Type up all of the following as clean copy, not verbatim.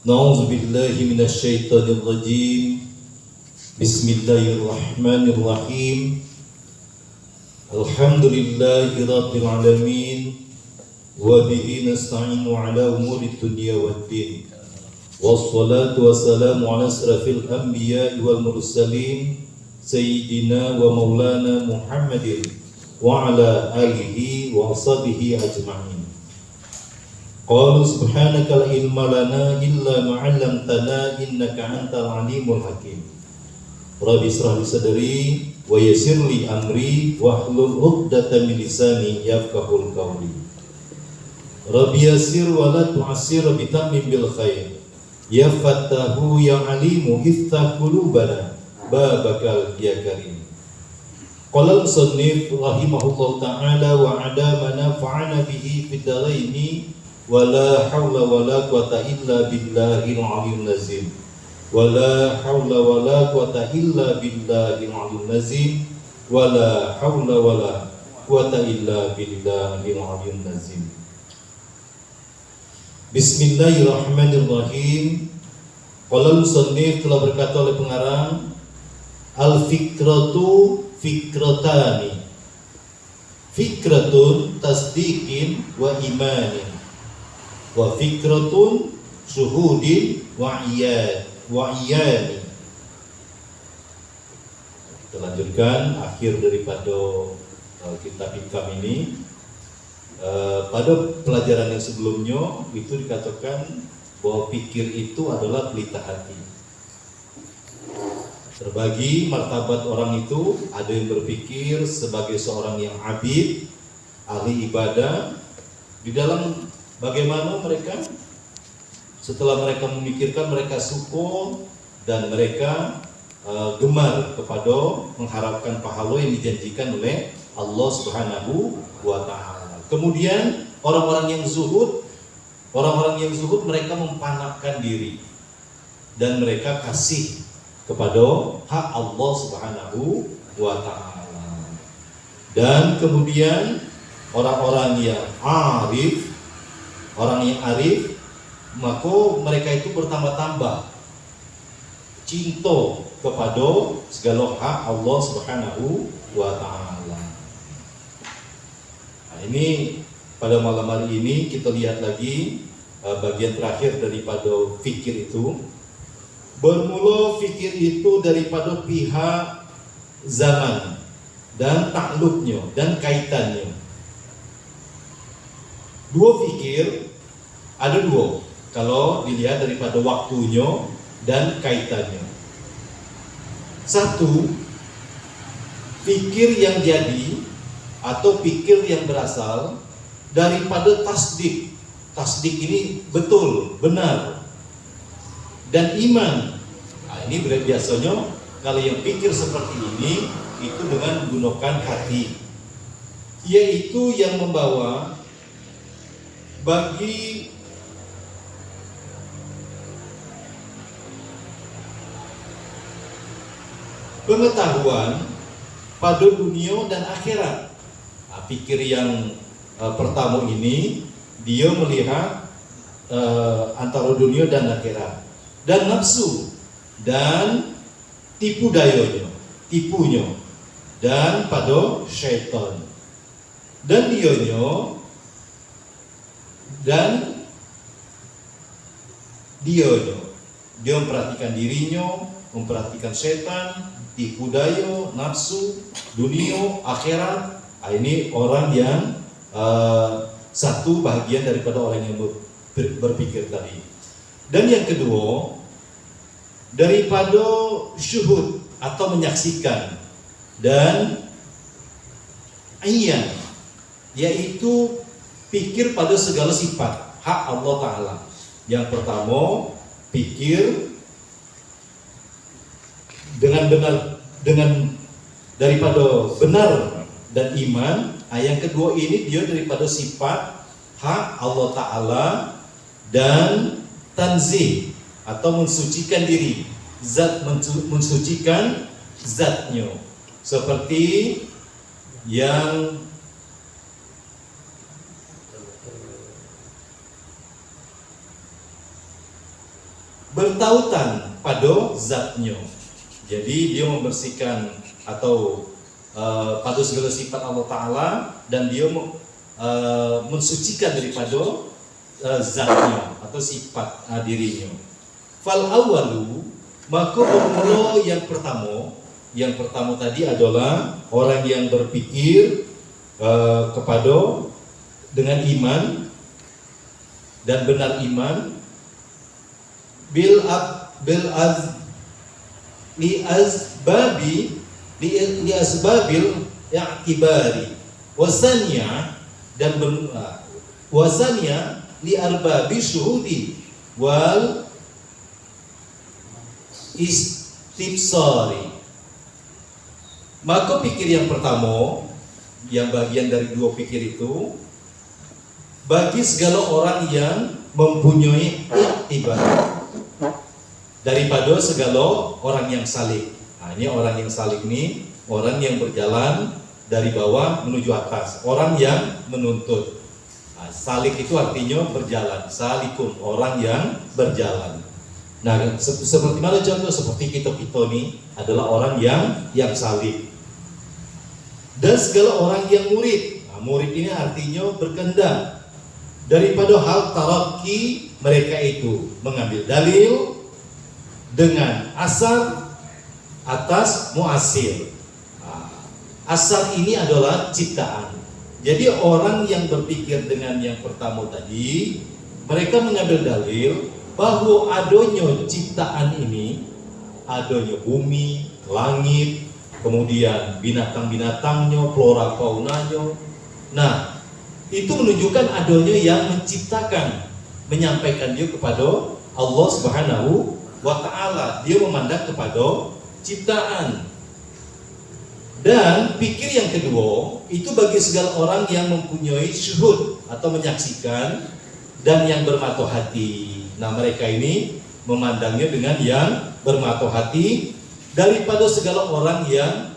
Na'udzu billahi minasy syaithanir rajim. Bismillahirrahmanirrahim. Alhamdulillahi rabbil alamin. Wa bihi nasta'inu ala umuri dunya waddin. Wassalatu wassalamu ala asrafil anbiya'i wal mursalin sayyidina wa maulana Muhammadin wa ala alihi wa sahbihi ajma'in. Qalu subhanaka la ilma lana illa ma 'allamtana innaka antal alimul hakim. Rabbi israh li sadri wa yassir li amri wahlul 'uqdatam min lisani yafqahul qawli. Rabbi yassir wa la tu'assir bitammim bil khair. Ya Fattahu ya Alimu iftah qulubana babakal ya karim. Qala al-musannif rahimahullahu ta'ala wa 'adamana fa'ana bihi fid dharaini wala haula wala quwata illa billahil aliyyil azim. Wala haula wala quwata illa billahil aliyyil azim. Wala haula wala quwata illa billahil aliyyil azim. Bismillahirrahmanirrahim. Qala al-musannif, telah berkata oleh pengarang, al-fikratu fikratani. Fikratun tasdiqin wa imanin, wa fikratun syuhudin wa iyani. Kita lanjutkan akhir daripada kitab hikam ini. Pada pelajaran yang sebelumnya itu dikatakan bahwa pikir itu adalah pelita hati. Terbagi martabat orang itu, ada yang berpikir sebagai seorang yang abid, ahli ibadah, di dalam bagaimana mereka setelah mereka memikirkan, mereka suka dan mereka gemar kepada mengharapkan pahala yang dijanjikan oleh Allah Subhanahu wa ta'ala. Kemudian orang-orang yang zuhud mereka mempanapkan diri dan mereka kasih kepada hak Allah Subhanahu wa ta'ala. Dan kemudian orang-orang yang arif, maka mereka itu bertambah-tambah cinta kepada segala hak Allah Subhanahu wa ta'ala. Nah, ini pada malam hari ini kita lihat lagi bagian terakhir daripada fikir itu. Bermula fikir itu daripada pihak zaman dan takluknya dan kaitannya. Dua fikir, ada dua kalau dilihat daripada waktunya dan kaitannya. Satu, fikir yang jadi atau pikir yang berasal daripada tasdik. Tasdik ini betul, benar. Dan iman. Nah, ini biasanya kalau yang pikir seperti ini itu dengan menggunakan hati, yaitu yang membawa bagi pengetahuan pada dunia dan akhirat. Nah, pikir yang pertama ini dia melihat antara dunia dan akhirat, dan nafsu dan tipunya dan pada syaitan dan dia memperhatikan dirinya, memperhatikan setan, tipu daya, nafsu, dunia, akhirat. Ini orang yang satu bagian daripada orang yang berpikir tadi. Dan yang kedua, daripada syuhud atau menyaksikan, dan iyan, yaitu pikir pada segala sifat hak Allah Ta'ala. Yang pertama, pikir dengan benar, daripada benar dan iman. Yang kedua ini dia daripada sifat hak Allah Ta'ala dan tanzih atau mensucikan diri, mensucikan zatnya, seperti yang bertautan pada zatnya. Jadi dia membersihkan atau pada segala sifat Allah Ta'ala, dan dia mensucikan daripada zatnya atau sifat dirinya. Fal awalu, maka bermula yang pertama tadi adalah orang yang berpikir kepada dengan iman dan benar iman li asbabil i'tibari wasanya dan wasanya li arbabi syuhudi wal istibsari. Maka pikir yang pertama, yang bagian dari dua pikir itu, bagi segala orang yang mempunyai iktibar, daripada segala orang yang salik. Nah, ini orang yang salik ini orang yang berjalan dari bawah menuju atas, orang yang menuntut. Nah, salik itu artinya berjalan, salikun, orang yang berjalan. Nah, seperti mana contoh, seperti kita ini adalah orang yang salik. Dan segala orang yang murid. Nah, murid ini artinya berkehendak daripada hal tarakki mereka itu mengambil dalil dengan asar atas muasir. Nah, asar ini adalah ciptaan. Jadi orang yang berpikir dengan yang pertama tadi, mereka mengambil dalil bahwa adanya ciptaan ini, adanya bumi, langit, kemudian binatang-binatangnya, flora faunanya. Nah, itu menunjukkan adanya yang menciptakan, menyampaikan dia kepada Allah Subhanahu wa Ta'ala. Dia memandang kepada ciptaan. Dan pikir yang kedua itu bagi segala orang yang mempunyai syuhud atau menyaksikan dan yang bermata hati. Nah, mereka ini memandangnya dengan yang bermata hati daripada segala orang yang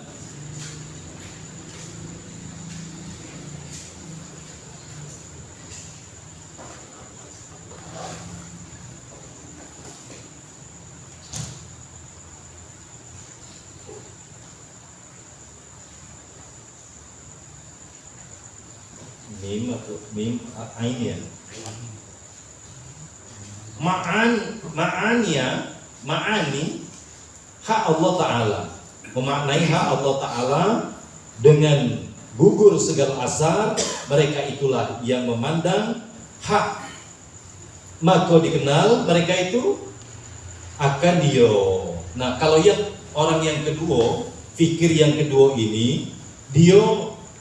mim ain ya. Ma'ani hak Allah Ta'ala, memaknai hak Allah Ta'ala dengan gugur segala asar. Mereka itulah yang memandang hak, maka dikenal mereka itu akan dia. Nah, kalau yang orang yang kedua, fikir yang kedua ini, dia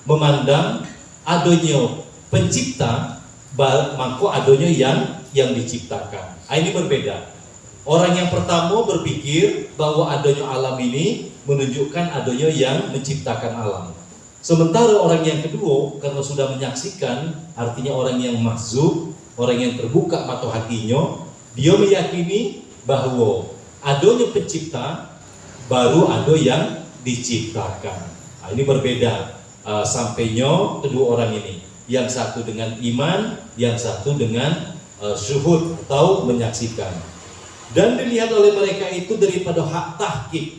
memandang adanya pencipta, maka adanya yang diciptakan. Ini berbeda. Orang yang pertama berpikir bahwa adanya alam ini menunjukkan adanya yang menciptakan alam. Sementara orang yang kedua, karena sudah menyaksikan, artinya orang yang mahzub, orang yang terbuka mata hatinya, dia meyakini bahwa adanya pencipta, baru ada yang diciptakan. Nah, ini berbeda sampainya kedua orang ini. Yang satu dengan iman, yang satu dengan syuhud atau menyaksikan. Dan dilihat oleh mereka itu daripada hak tahqiq.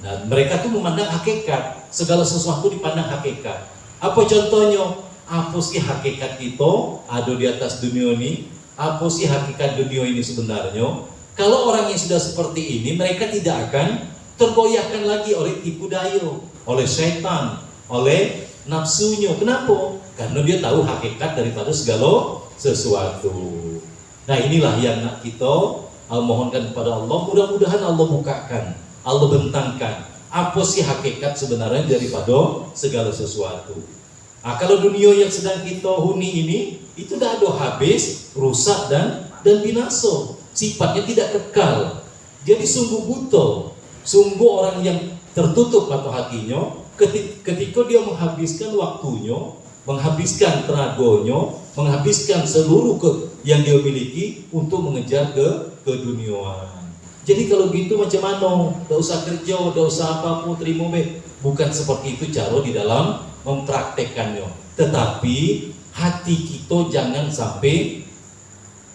Dan mereka tuh memandang hakikat, segala sesuatu dipandang hakikat. Apa contohnya? Apa sih hakikat kita ada di atas dunia ini? Apa sih hakikat dunia ini sebenarnya? Kalau orang yang sudah seperti ini, mereka tidak akan tergoyahkan lagi oleh tipu daya, oleh setan, oleh nafsunya. Kenapa? Karena dia tahu hakikat daripada segala sesuatu. Nah, inilah yang nak kita mohonkan kepada Allah. Mudah-mudahan Allah bukakan, Allah bentangkan apa sih hakikat sebenarnya daripada segala sesuatu. Nah, kalau dunia yang sedang kita huni ini, itu dah ada habis, rusak dan binasa. Sifatnya tidak kekal. Jadi sungguh buta, sungguh orang yang tertutup mata hatinya ketika dia menghabiskan waktunya, menghabiskan tenaganya, menghabiskan seluruh yang dia miliki untuk mengejar keduniaan. Jadi kalau gitu macam mana? Tidak usah kerja, tidak usah apa-apa, terima be. Bukan seperti itu cara di dalam mempraktekkannya. Tetapi hati kita jangan sampai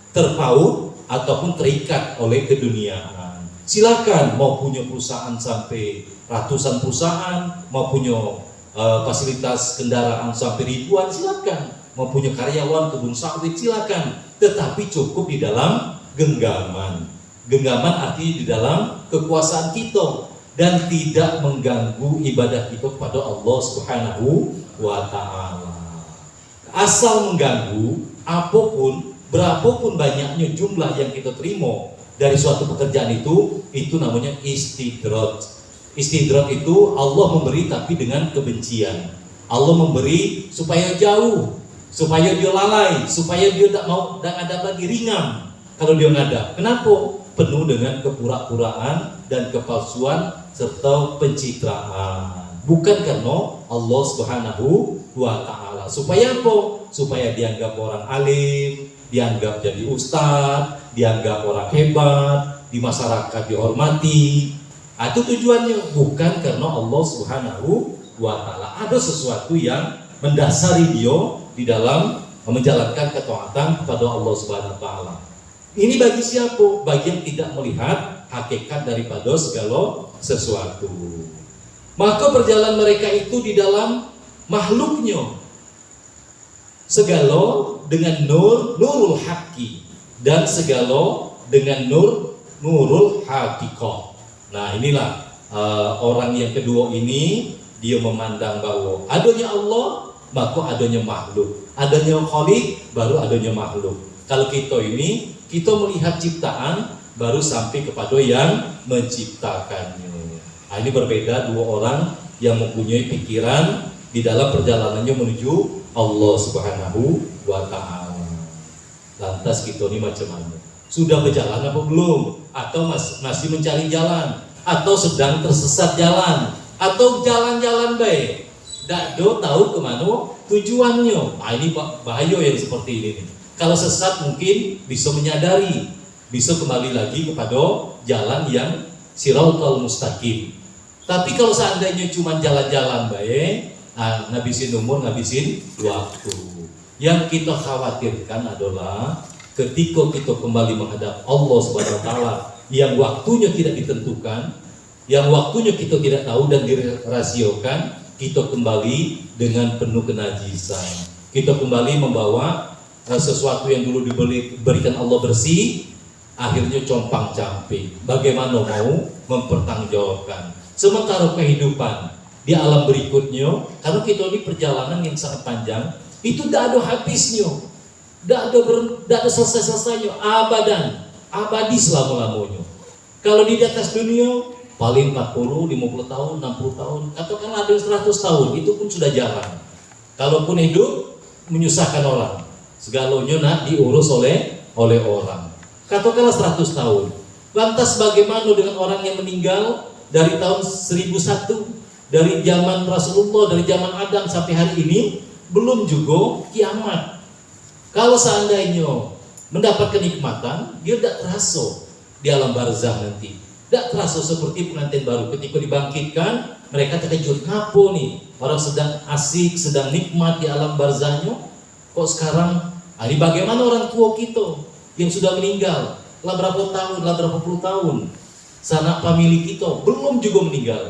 terpaut ataupun terikat oleh keduniaan. Silakan mau punya perusahaan sampai ratusan perusahaan, mau punya fasilitas kendaraan sampai ribuan, silakan. Mau punya karyawan kebun sawit, silakan. Tetapi cukup di dalam genggaman. Genggaman artinya di dalam kekuasaan kita dan tidak mengganggu ibadah kita kepada Allah Subhanahu wa Ta'ala. Asal mengganggu, apapun, berapapun banyaknya jumlah yang kita terima dari suatu pekerjaan itu namanya istidroj. Istidroj itu Allah memberi tapi dengan kebencian. Allah memberi supaya jauh, supaya dia lalai, supaya dia tak mau dan ada lagi ringan kalau dia ngadap. Kenapa? Penuh dengan kepura-puraan dan kepalsuan serta pencitraan. Bukan karena Allah Subhanahu wa Ta'ala. Supaya apa? Supaya dianggap orang alim, dianggap jadi ustadz, dianggap orang hebat, di masyarakat dihormati. Itu tujuannya, bukan karena Allah Subhanahu wa Ta'ala. Ada sesuatu yang mendasari dia di dalam menjalankan ketaatan kepada Allah Subhanahu wa Ta'ala. Ini bagi siapa? Bagi yang tidak melihat hakikat daripada segala sesuatu. Maka perjalanan mereka itu di dalam makhluknya segala dengan nurul haqqi dan segala dengan nurul haqiqah. Nah inilah orang yang kedua ini, dia memandang bahwa adanya Allah maka adanya makhluk, adanya Khaliq baru adanya makhluk. Kalau kita ini, kita melihat ciptaan baru sampai kepada yang menciptakannya. Nah, ini berbeda dua orang yang mempunyai pikiran di dalam perjalanannya menuju Allah Subhanahu wa Ta'ala. Lantas kita ini macam mana? Sudah berjalan apa belum? Atau masih mencari jalan? Atau sedang tersesat jalan? Atau jalan-jalan baik? Tidak tahu kemana tujuannya. Nah, ini bahaya yang seperti ini. Kalau sesat mungkin bisa menyadari, bisa kembali lagi kepada jalan yang siratal mustaqim. Tapi kalau seandainya cuma jalan-jalan baik, ngabisin umur, ngabisin waktu. Yang kita khawatirkan adalah ketika kita kembali menghadap Allah Subhanahu wa Ta'ala yang waktunya tidak ditentukan, yang waktunya kita tidak tahu dan dirasiokan, kita kembali dengan penuh kenajisan. Kita kembali membawa sesuatu yang dulu diberikan Allah bersih, akhirnya compang-camping. Bagaimana mau mempertanggungjawabkan? Sementara kehidupan di alam berikutnya, kalau kita ini perjalanan yang sangat panjang, itu tidak ada habisnya, tidak ada selesai-selesainya, abadi selama-lamanya. Kalau di atas dunia paling 40, 50 tahun, 60 tahun, katakanlah ada 100 tahun, itu pun sudah jarang. Kalaupun hidup menyusahkan orang, segalanya nak diurus oleh orang. Katakanlah 100 tahun. Lantas bagaimana dengan orang yang meninggal dari tahun 1001, dari zaman Rasulullah, dari zaman Adam sampai hari ini, belum juga kiamat. Kalau seandainya mendapat kenikmatan, dia tidak terasa di alam barzah nanti. Tidak terasa seperti pengantin baru. Ketika dibangkitkan, mereka terkejut. Kenapa nih? Orang sedang asik, sedang nikmat di alam barzahnya, kok sekarang, ini bagaimana orang tua kita yang sudah meninggal, telah berapa tahun, telah berapa puluh tahun, sanak famili kita belum juga meninggal.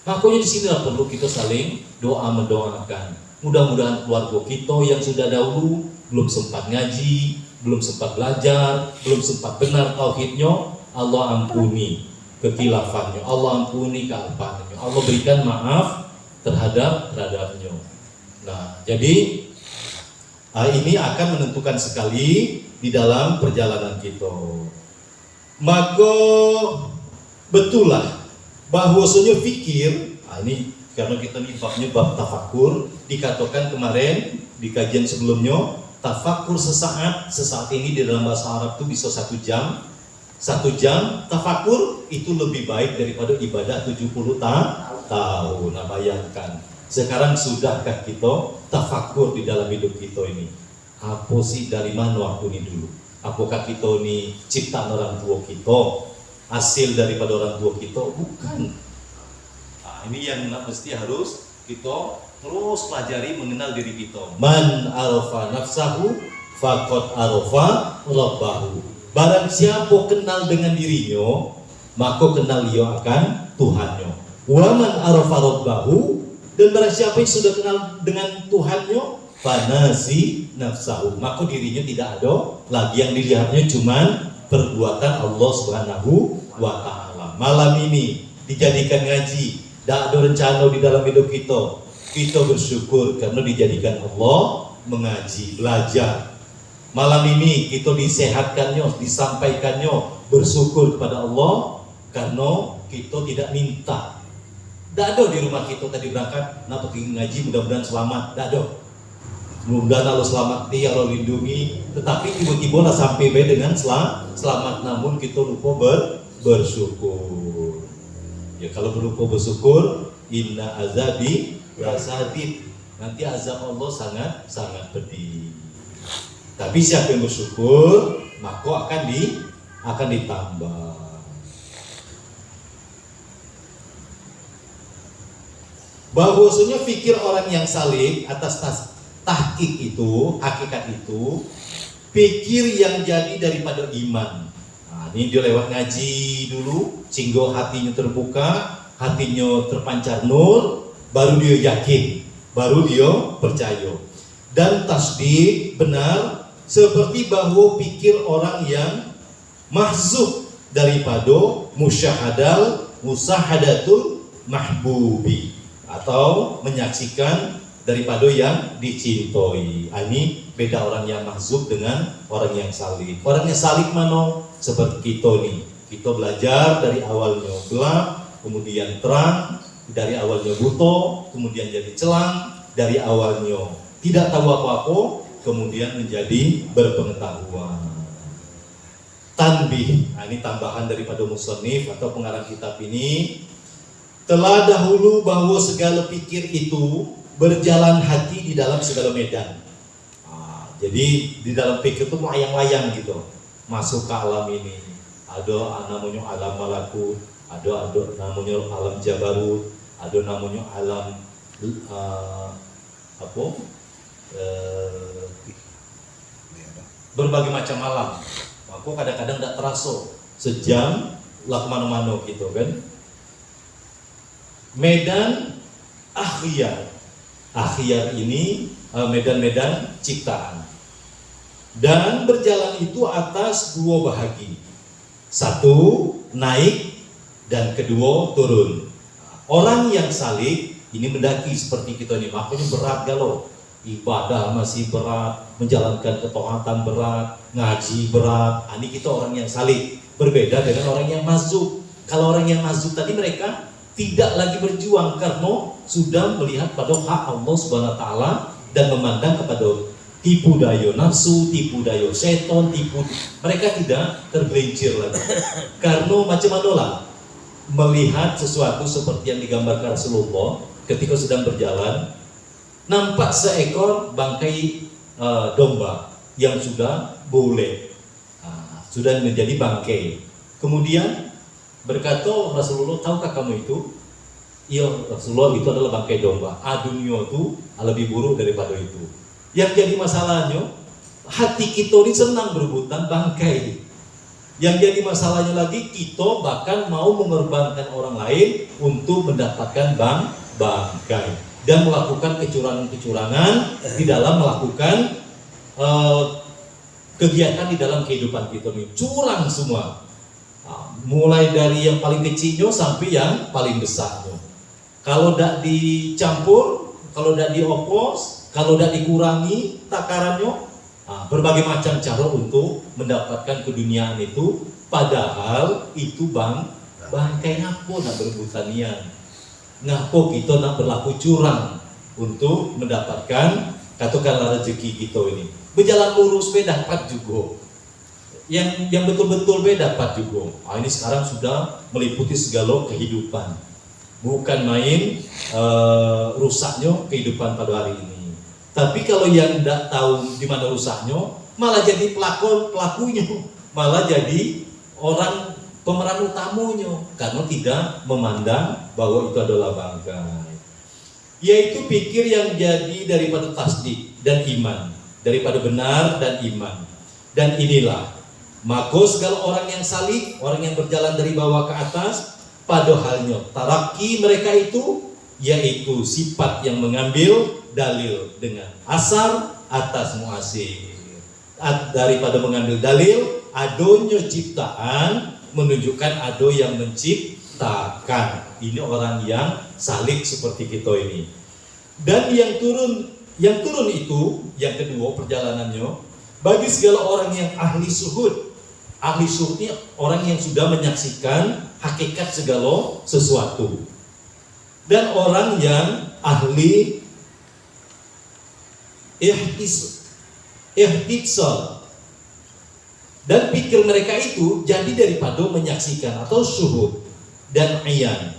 Makanya di sini perlu kita saling mendoakan. Mudah-mudahan keluarga kita yang sudah dahulu belum sempat ngaji, belum sempat belajar, belum sempat benar tauhidnya, Allah ampuni kekilafannya, Allah ampuni kealpannya, Allah berikan maaf terhadapnya. Nah, jadi ini akan menentukan sekali di dalam perjalanan kita. Maka betullah bahwasanya fikir, ini karena kita ini babnya bab tafakur, dikatakan kemarin di kajian sebelumnya, tafakur sesaat ini di dalam bahasa Arab itu bisa 1 jam. 1 jam tafakur itu lebih baik daripada ibadah 70 tahun. Nah, bayangkan, sekarang sudahkah kita tafakur di dalam hidup kita ini? Apa sih, dari mana aku ini dulu? Apakah kita ini ciptaan orang tua kita, hasil daripada orang tua kita? Bukan. Nah, ini yang mesti harus kita terus pelajari, mengenal diri kita. Man arafa nafsahu faqad arafa rabbahu. Barang siapa kenal dengan dirinya, maka kenal ia akan Tuhannya. Wa man arafa rabbahu, dan barang siapa yang sudah kenal dengan Tuhannya, fanasi nafsahu, maka dirinya tidak ada lagi yang dilihatnya cuman perbuatan Allah Subhanahu wa taala. Malam ini dijadikan ngaji, tidak ada rencana di dalam hidup kita. Kita bersyukur karena dijadikan Allah mengaji, belajar. Malam ini kita disehatkannya, disampaikannya, bersyukur kepada Allah karena kita tidak minta. Tidak ada di rumah kita tadi berangkat, nak pergi ngaji, mudah-mudahan selamat. Tidak ada. Mudah-mudahan Allah selamat, dia Allah lindungi. Tetapi tiba-tiba lah sampai dengan selamat, namun kita lupa bersyukur. Ya kalau lupa bersyukur, inna azabi lasadid, nanti azab Allah sangat pedih. Tapi siapa yang bersyukur, maka akan ditambah. Bahwasanya fikir orang yang salih atas tahqiq itu, hakikat itu, pikir yang jadi daripada iman. Nah, ini dia lewat ngaji dulu, sehingga hatinya terbuka, hatinya terpancar nur, baru dia yakin, baru dia percaya. Dan tasdik benar, seperti bahwa pikir orang yang mahzub daripada musahadatul mahbubi, atau menyaksikan daripada yang dicintai. Ini beda orang yang mahzub dengan orang yang salik. Orang yang salik mana? Seperti kita nih. Kita belajar dari awalnya gelap, kemudian terang, dari awalnya buta, kemudian jadi celang, dari awalnya tidak tahu apa-apa, kemudian menjadi berpengetahuan. Tanbih, nah ini tambahan daripada musannif atau pengarang kitab ini. Telah dahulu bahwa segala pikir itu berjalan hati di dalam segala medan. Nah, jadi di dalam pikir itu layang-layang gitu, masuk ke alam ini. Ada namanya alam malakut, ada namanya alam jabarut, ada namanya alam berbagai macam alam. Maka kadang-kadang tidak terasa sejam lah kemana-mana gitu kan. Medan akhyar ini medan-medan ciptaan, dan berjalan itu atas dua bahagi, satu naik dan kedua turun. Orang yang salik ini mendaki seperti kita ini, makanya berat galau, ibadah masih berat, menjalankan ketaatan berat, ngaji berat. Ini kita orang yang salik, berbeda dengan orang yang mazub. Kalau orang yang mazub tadi mereka tidak lagi berjuang karena sudah melihat pada hak Allah Subhanahu wa taala dan memandang kepada tipu daya nafsu, tipu daya setan, mereka tidak tergelincir lagi. Karena macam mana lah melihat sesuatu seperti yang digambarkan Rasulullah ketika sedang berjalan, nampak seekor bangkai domba yang sudah boleh, sudah menjadi bangkai. Kemudian berkata Rasulullah, tahukah kamu itu? Iya Rasulullah, itu adalah bangkai domba. Dunia itu lebih buruk daripada itu. Yang jadi masalahnya, hati kita ini senang berebutan bangkai. Yang jadi masalahnya lagi, kita bahkan mau mengorbankan orang lain untuk mendapatkan bangkai dan melakukan kecurangan-kecurangan di dalam melakukan kegiatan di dalam kehidupan kita ini. Curang semua. Mulai dari yang paling kecilnya sampai yang paling besarnya. Kalau tidak dicampur, kalau tidak diopos, kalau tidak dikurangi takarannya, berbagai macam cara untuk mendapatkan keduniaan itu. Padahal itu bangkai ngapo nak berebutanian, ngapo kita nak berlaku curang untuk mendapatkan katakanlah rezeki kita ini. Berjalan lurus beda dapat juga. Yang betul-betul beda dapat juga. Ini sekarang sudah meliputi segala kehidupan. Bukan main rusaknya kehidupan pada hari ini. Tapi kalau yang tidak tahu di mana rusaknya, malah jadi pelakunya, malah jadi orang pemeran utamanya karena tidak memandang bahwa itu adalah bangkai. Yaitu pikir yang jadi daripada tasdik dan iman, daripada benar dan iman. Dan inilah Maka segala orang yang salik, orang yang berjalan dari bawah ke atas, pada halnya taraki mereka itu, yaitu sifat yang mengambil dalil dengan asar atas muasir. Daripada mengambil dalil, adonyo ciptaan menunjukkan ado yang menciptakan. Ini orang yang salik seperti kita ini. Dan yang turun itu, yang kedua perjalanannya, bagi segala orang yang ahli suhud. Ahli suhud ini orang yang sudah menyaksikan hakikat segala sesuatu. Dan orang yang ahli ihtisal. Dan pikir mereka itu jadi daripada menyaksikan atau syuhud dan ayan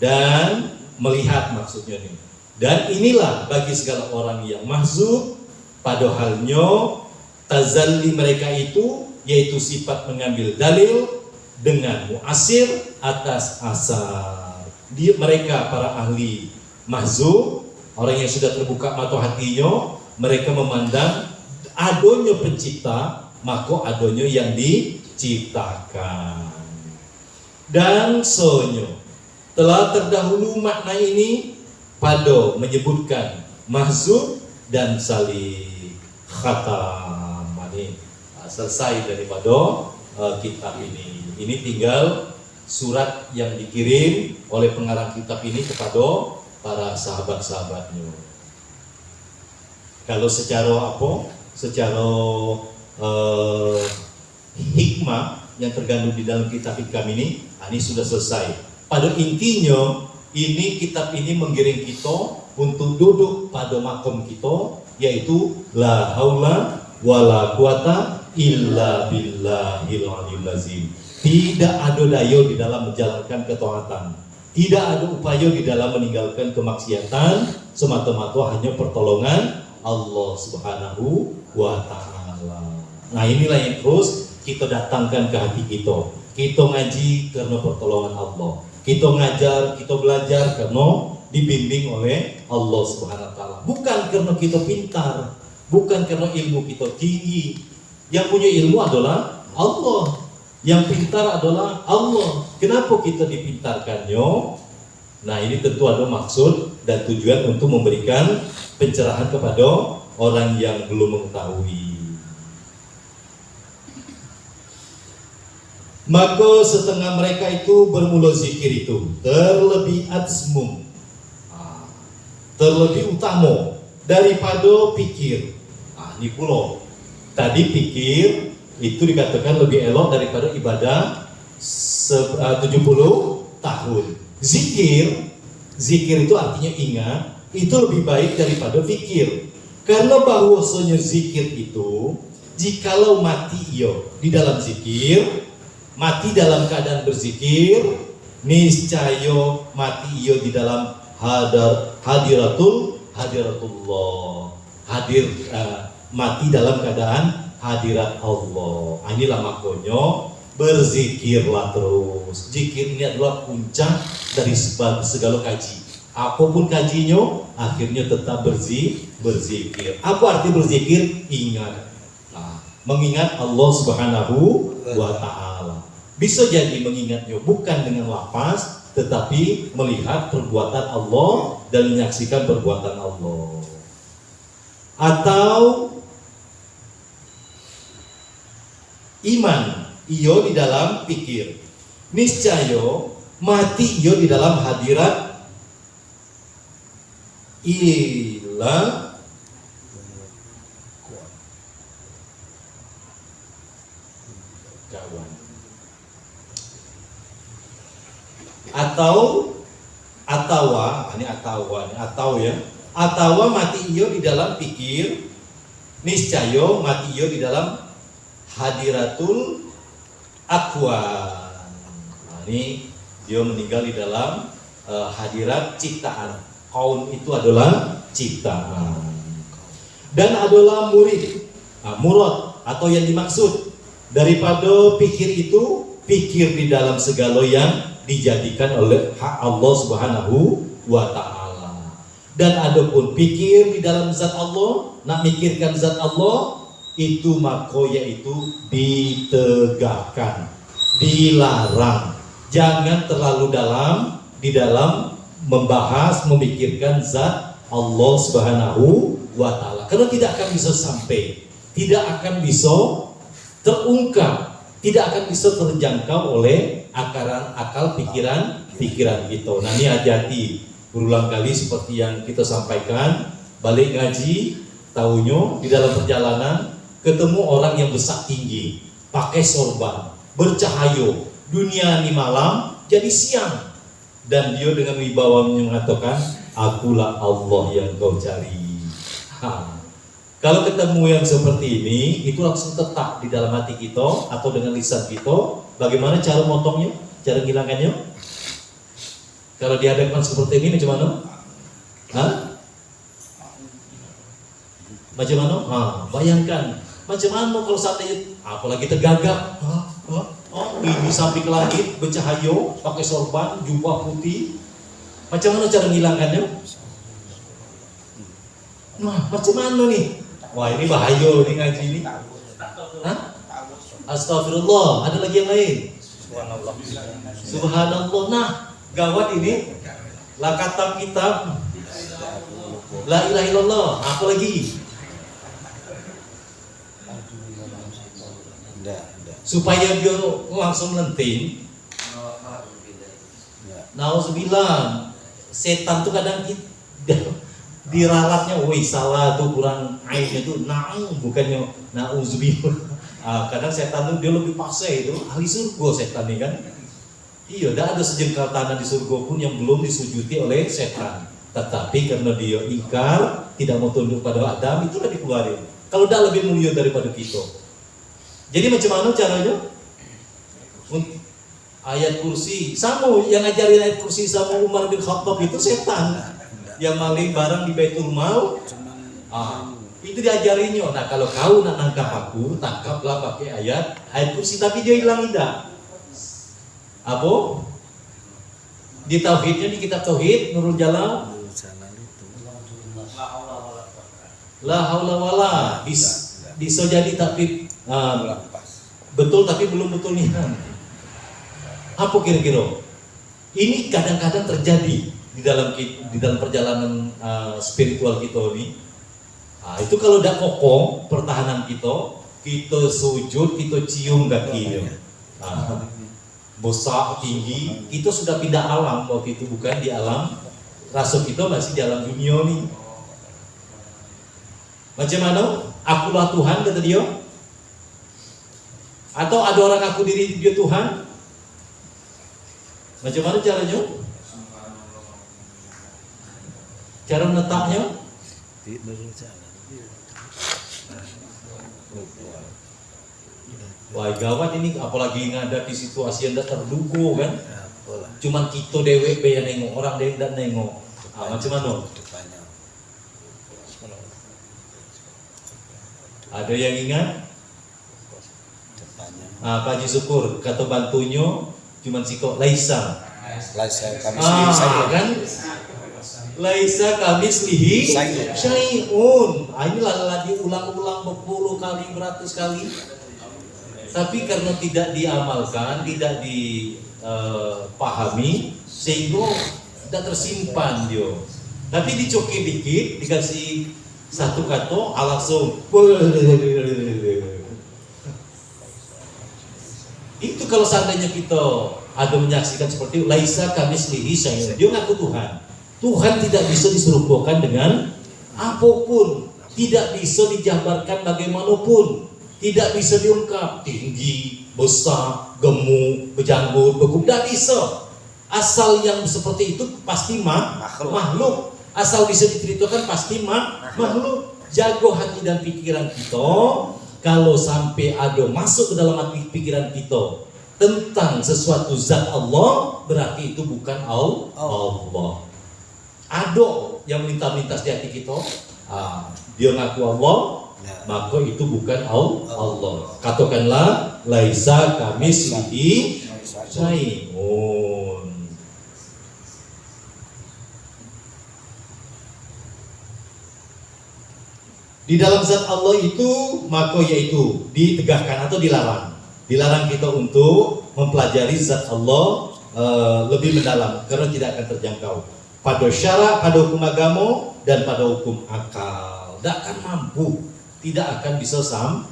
dan melihat maksudnya ini. Dan inilah bagi segala orang yang mahzub, pada halnya tazalli mereka itu, yaitu sifat mengambil dalil dengan muasir atas asar. Mereka para ahli mahzub, orang yang sudah terbuka mata hatinya, mereka memandang adonyo pencipta, maka adonyo yang diciptakan. Dan sonyo telah terdahulu makna ini pada menyebutkan mahzub dan salik. Khatam ini selesai daripada kitab ini. Ini tinggal surat yang dikirim oleh pengarang kitab ini kepada para sahabat-sahabatnya. Kalau secara apa? Secara hikmah yang tergandung di dalam kitab hikam ini sudah selesai. Pada intinya, ini kitab ini menggiring kita untuk duduk pada makom kita, yaitu la haula wala quwata illa billahil aliyil azim. Tidak ada daya di dalam menjalankan ketaatan, tidak ada upaya di dalam meninggalkan kemaksiatan, semata-mata hanya pertolongan Allah Subhanahu wa ta'ala. Nah, inilah yang terus kita datangkan ke hati kita. Kita ngaji karena pertolongan Allah. Kita ngajar, kita belajar karena dibimbing oleh Allah Subhanahu wa ta'ala. Bukan karena kita pintar, bukan karena ilmu kita tinggi. Yang punya ilmu adalah Allah. Yang pintar adalah Allah. Kenapa kita dipintarkannya? Nah, ini tentu ada maksud dan tujuan untuk memberikan pencerahan kepada orang yang belum mengetahui. Maka setengah mereka itu bermula zikir itu terlebih atsmum, terlebih utama daripada pikir. Ini pula tadi pikir itu dikatakan lebih elok daripada ibadah 70 tahun. Zikir itu artinya ingat, itu lebih baik daripada fikir. Karena bahwasanya zikir itu, jikalau mati di dalam zikir, mati dalam keadaan berzikir, niscaya mati di dalam hadiratullah, mati dalam keadaan hadirat Allah. Inilah makanya berzikirlah terus. Zikir ini adalah puncak dari segala kaji. Apapun kajinya, akhirnya tetap berzikir. Apa arti berzikir? Ingat. Mengingat Allah Subhanahu wa ta'ala. Bisa jadi mengingatnya bukan dengan lafaz, tetapi melihat perbuatan Allah dan menyaksikan perbuatan Allah. Atau iman iyo di dalam pikir, niscaya mati iyo di dalam hadirat ilah kawan. Atau mati iyo di dalam pikir, niscaya mati iyo di dalam hadiratul akwan. Ini dia meninggal di dalam hadirat ciptaan. Kaun itu adalah ciptaan. Dan adalah murad atau yang dimaksud daripada pikir itu, pikir di dalam segala yang dijadikan oleh hak Allah Subhanahu wa ta'ala. Dan adapun pikir di dalam zat Allah, nak mikirkan zat Allah, itu makoya itu ditegakkan, dilarang. Jangan terlalu dalam di dalam membahas, memikirkan zat Allah Subhanahu wa Ta'ala, karena tidak akan bisa sampai, tidak akan bisa terungkap, tidak akan bisa terjangkau oleh akal pikiran kita. Nah, ini hati-hati, berulang kali seperti yang kita sampaikan, balik ngaji, tahunya di dalam perjalanan ketemu orang yang besar tinggi, pakai sorban, bercahaya, dunia ini malam jadi siang, dan dia dengan wibawa mengatakan, akulah Allah yang kau cari. Kalau ketemu yang seperti ini, itu langsung tetap di dalam hati kita atau dengan lisan kita. Bagaimana cara motongnya, cara ngilangkannya? Kalau dihadapkan seperti ini, macam mana? Macam mana? Bayangkan, macam mana kalau seandainya, apalagi tergagap, ini sampai ke langit, bercahaya, pakai sorban, jubah putih. Macam mana cara ngilangkannya? Nah, macam mana nih? Wah, ini bahaya nih ngaji ini. Astagfirullah, ada lagi yang lain? Subhanallah. Nah, gawat ini. La katam kitab, la ilaha illallah. Apa lagi? Supaya dia langsung lenting. Nauzubillah. Setan tuh kadang diralatnya, woi salah tuh, kurang airnya tuh, bukannya nauzubillah. Kadang setan tuh dia lebih paksa, itu ahli surga setan nih kan. Iya, tidak ada sejengkal tanah di surga pun yang belum disujuti oleh setan. Tetapi karena dia ingkar, tidak mau tunduk pada Adam, itulah dikeluarin. Kalau tidak lebih mulia daripada kita. Jadi macam mana caranya? Ayat kursi, sama yang ngajarin ayat kursi sama Umar bin Khattab itu setan. Yang maling barang di Baitul Mal, itu diajarinnya. Nah, kalau kau nak nangkap aku, tangkaplah pakai ayat kursi. Tapi dia hilang tidak. Apa? Di tauhidnya, di kitab tauhid Nurul Jalal, la haula wala, bisa jadi tapi betul tapi belum betul nihan. Apa kira-kira? Ini kadang-kadang terjadi di dalam perjalanan spiritual kita ini. Itu kalau tidak kokoh pertahanan kita sujud, kita cium kaki, besar tinggi, kita sudah pindah alam waktu itu, bukan di alam rasa kita, masih di alam dunia nih. Macam mana? Akulah Tuhan, kata dia. Atau ada orang ngaku diri dia Tuhan. Macam mana caranya? Cara menetapnya? Wah, gawat ini, apalagi ngadapi situasi yang tidak terduga kan. Cuman kita dewek yang nengok, orang dewek dan nengok. Macam mana? Ada yang ingat? Pak Haji Syukur kata bantunya cuman sikok Laisa kami kan? Laisa kamislihi syai'un. Ini lah diulang-ulang berpuluh kali, beratus kali. Tapi karena tidak diamalkan, tidak dipahami, sehingga tidak tersimpan dia. Tapi dicoki dikit, dikasih satu kata, langsung. Itu kalau seandainya kita ada menyaksikan seperti itu, laisa kamislihi syai'un. Dia ngaku Tuhan. Tuhan tidak bisa diserupakan dengan apapun, tidak bisa dijabarkan bagaimanapun, tidak bisa diungkap tinggi, besar, gemuk, berjanggut, beguk, tidak bisa. Asal yang seperti itu pasti makhluk. Asal bisa diceritakan pasti makhluk. Jago hati dan pikiran kita. Kalau sampai ada masuk ke dalam hati pikiran kita tentang sesuatu zat Allah, berarti itu bukan Allah. Ada yang melintas di hati kita, dia ngaku Allah, maka itu bukan Allah. Katakanlah laisa kamislihi syai'un. Di dalam zat Allah itu maka yaitu ditegakkan atau dilarang. Dilarang kita untuk mempelajari zat Allah lebih mendalam karena tidak akan terjangkau. Pada syarak, pada hukum agama dan pada hukum akal. Tidak akan mampu, tidak akan bisa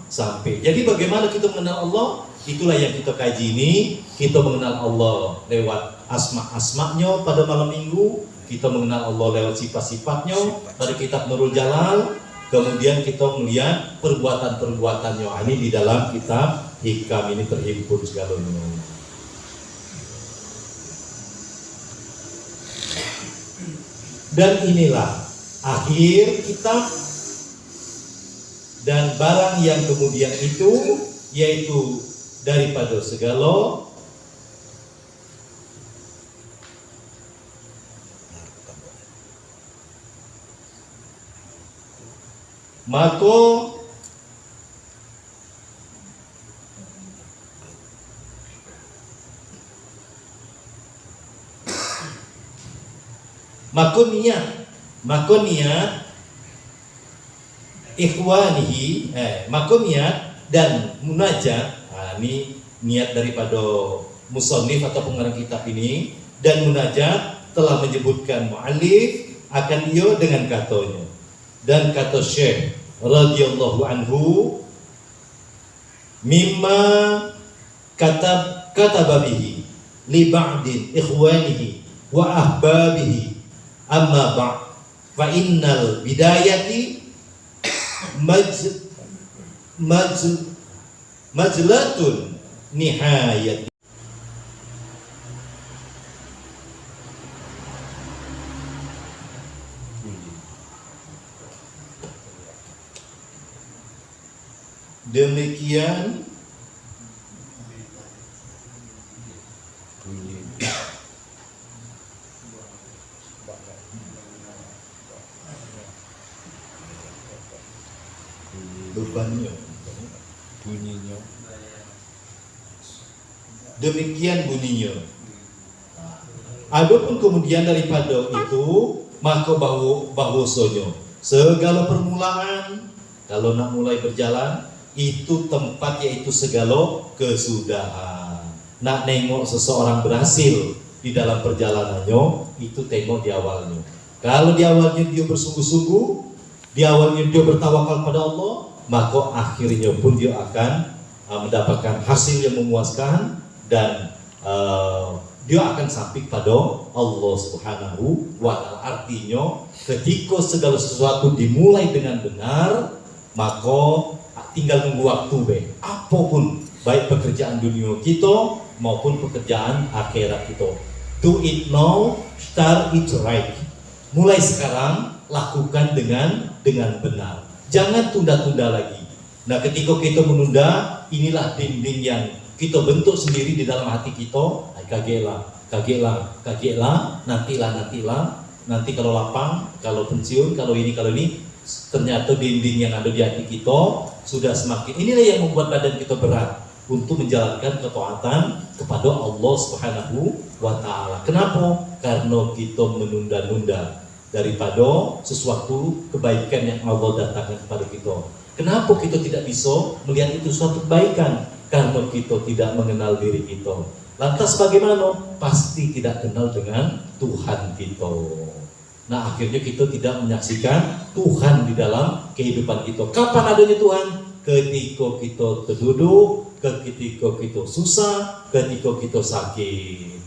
sampai. Jadi bagaimana kita mengenal Allah? Itulah yang kita kaji ini. Kita mengenal Allah lewat asma-asmanya pada malam minggu. Kita mengenal Allah lewat sifat-sifatnya pada kitab Nurul Jalal. Kemudian kita melihat perbuatan-perbuatannya. Ini di dalam kitab Hikam ini terhimpun segalanya. Dan inilah akhir kitab dan barang yang kemudian itu yaitu daripada segala maka niat ikhwanihi maka niat dan munajat. Ini niat daripada musannif atau pengarang kitab ini, dan munajat telah menyebutkan muallif akan ia dengan katanya. Dan kata Syekh radhiyallahu anhu, mimma kataba bihi li ba'din ikhwanihi wa ahbabihi, amma ba'd fa innal bidayati majlatun nihayati. Demikian bebannya, bunyinya. Demikian bunyinya. Adapun kemudian daripada itu maka bahwasanya segala permulaan kalau nak mulai berjalan itu tempat yaitu segala kesudahan. Nak nengok seseorang berhasil di dalam perjalanannya itu tengok di awalnya. Kalau di awalnya dia bersungguh-sungguh, di awalnya dia bertawakal pada Allah, maka akhirnya pun dia akan mendapatkan hasil yang memuaskan dan dia akan sampai pada Allah Subhanahu wa ta'ala. Artinya ketika segala sesuatu dimulai dengan benar, maka tinggal nunggu waktu apapun, baik pekerjaan dunia kita maupun pekerjaan akhirat kita. Do it now, start it right. Mulai sekarang lakukan dengan benar. Jangan tunda-tunda lagi. Nah, ketika kita menunda, inilah dinding yang kita bentuk sendiri di dalam hati kita. Kagelah, nantilah. Nanti kalau lapang, kalau pensiun, kalau ini, ternyata dinding yang ada di hati kita sudah semakin. Inilah yang membuat badan kita berat untuk menjalankan ketaatan kepada Allah Subhanahu wa ta'ala. Kenapa? Karena kita menunda-nunda daripada sesuatu kebaikan yang Allah datangkan kepada kita. Kenapa kita tidak bisa melihat itu suatu kebaikan? Karena kita tidak mengenal diri kita. Lantas bagaimana? Pasti tidak kenal dengan Tuhan kita. Nah, akhirnya kita tidak menyaksikan Tuhan di dalam kehidupan kita. Kapan adanya Tuhan? Ketika kita terduduk, ketika kita susah, ketika kita sakit.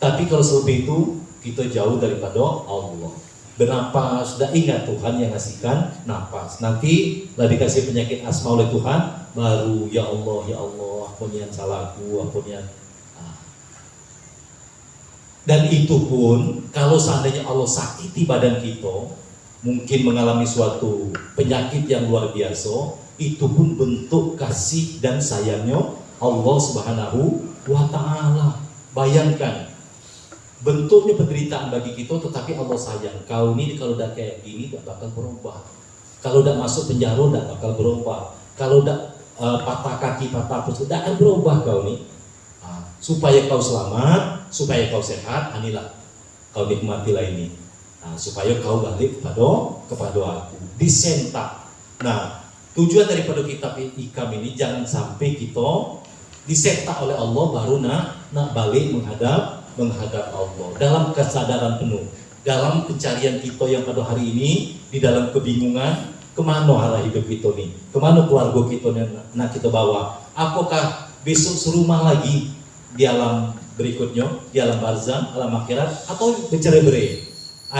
Tapi kalau selebih itu, kita jauh daripada Allah. Bernapas, sudah ingat Tuhan yang ngasihkan napas. Nanti lah dikasih penyakit asma oleh Tuhan, baru ya Allah, apa yang salahku, apa yang. Dan itu pun kalau seandainya Allah sakiti badan kita, mungkin mengalami suatu penyakit yang luar biasa, itu pun bentuk kasih dan sayangnya Allah Subhanahu wa ta'ala. Bayangkan, bentuknya penderitaan bagi kita, tetapi Allah sayang. Kau ini kalau udah kayak gini tidak bakal berubah. Kalau udah masuk penjara tidak bakal berubah. Kalau udah patah kaki, patah perut, tidak akan berubah kau ini. Supaya kau selamat, supaya kau sehat, inilah kau nikmatilah ini. Supaya kau balik kepada aku. Disentak Nah, tujuan daripada kitab Hikam ini jangan sampai kita disetak oleh Allah baru nak balik menghadap Allah dalam kesadaran penuh, dalam pencarian kita yang pada hari ini di dalam kebingungan kemana arah hidup kita nih, kemana keluarga kita nak kita bawa, apakah besok serumah lagi di alam berikutnya, di alam barzah, alam akhirat, atau bercerai-berai,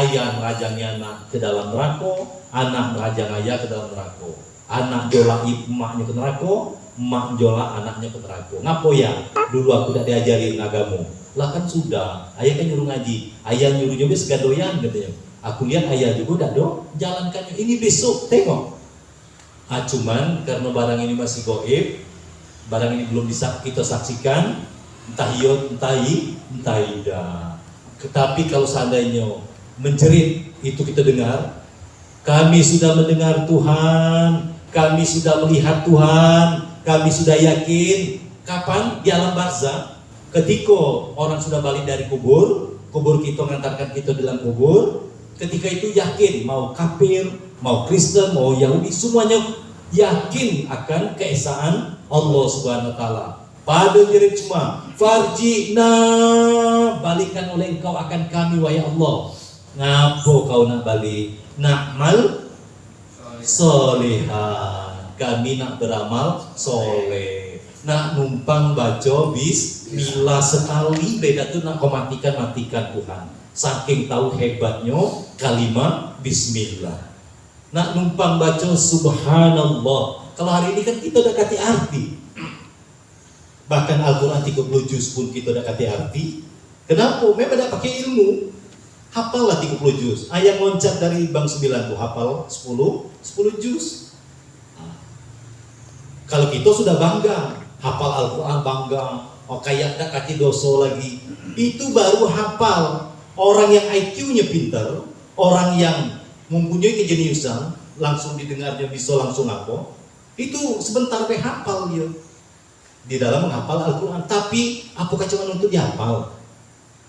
ayah merajangnya anak ke dalam neraka, anak merajang ayah ke dalam neraka, anak jola emaknya ke neraka, emak jola anaknya ke neraka. Ngapo ya? Dulu aku tidak diajarin agama. Lah kan sudah, ayah kan nyuruh ngaji, ayah nyuruh juga segadoyan katanya. Aku lihat ayah juga tidak do jalankannya. Ini besok tengok. Cuman karena barang ini masih goib, barang ini belum bisa kita saksikan, entah iya, entah tidak. Tetapi kalau seandainya menjerit itu kita dengar, kami sudah mendengar Tuhan, kami sudah melihat Tuhan, kami sudah yakin. Kapan? Di alam barzah, ketika orang sudah balik dari kubur kita mengantarkan kita dalam kubur. Ketika itu yakin, mau kafir, mau Kristen, mau Yahudi, semuanya yakin akan keesaan Allah Subhanahu wa taala. Pada diri cuma farjina, balikan oleh engkau akan kami wahai Allah. Ngapo kau nak balik? Na'mal solehan, kami nak beramal soleh, nak numpang baca bismillah sekali, beda tuh nak kau matikan Tuhan. Saking tahu hebatnya kalimat bismillah. Nak numpang baca subhanallah. Kalau hari ini kan kita udah kasih arti. Bahkan Al-Quran 30 juz pun kita udah kasih arti. Kenapa? Memang tidak pakai ilmu. Hafallah 30 juz. Ayat loncat dari bang 9 tuh hafal 10 juz. Kalau kita sudah bangga, hafal Al-Quran bangga, kayak tidak kasih dosa lagi. Itu baru hafal. Orang yang IQ-nya pintar, orang yang mempunyai kejeniusan, langsung didengarnya bisa langsung apa, itu sebentar deh hafal dia di dalam menghafal Al-Quran. Tapi apakah cuma untuk dihafal?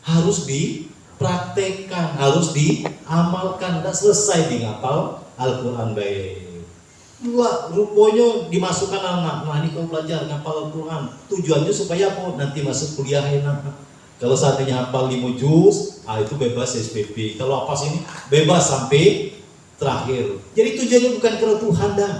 Harus dipraktekkan, harus diamalkan. Dan selesai di ngapal Al-Quran baik. Rupanya dimasukkan anak, nah ini kau belajar ngapal Al-Quran. Tujuannya supaya apa? Nanti masuk kuliah enak. Kalau seandainya hafal 5 juz, itu bebas SPP. Kalau apa sini bebas sampai terakhir. Jadi tujuannya bukan karena Tuhan dah,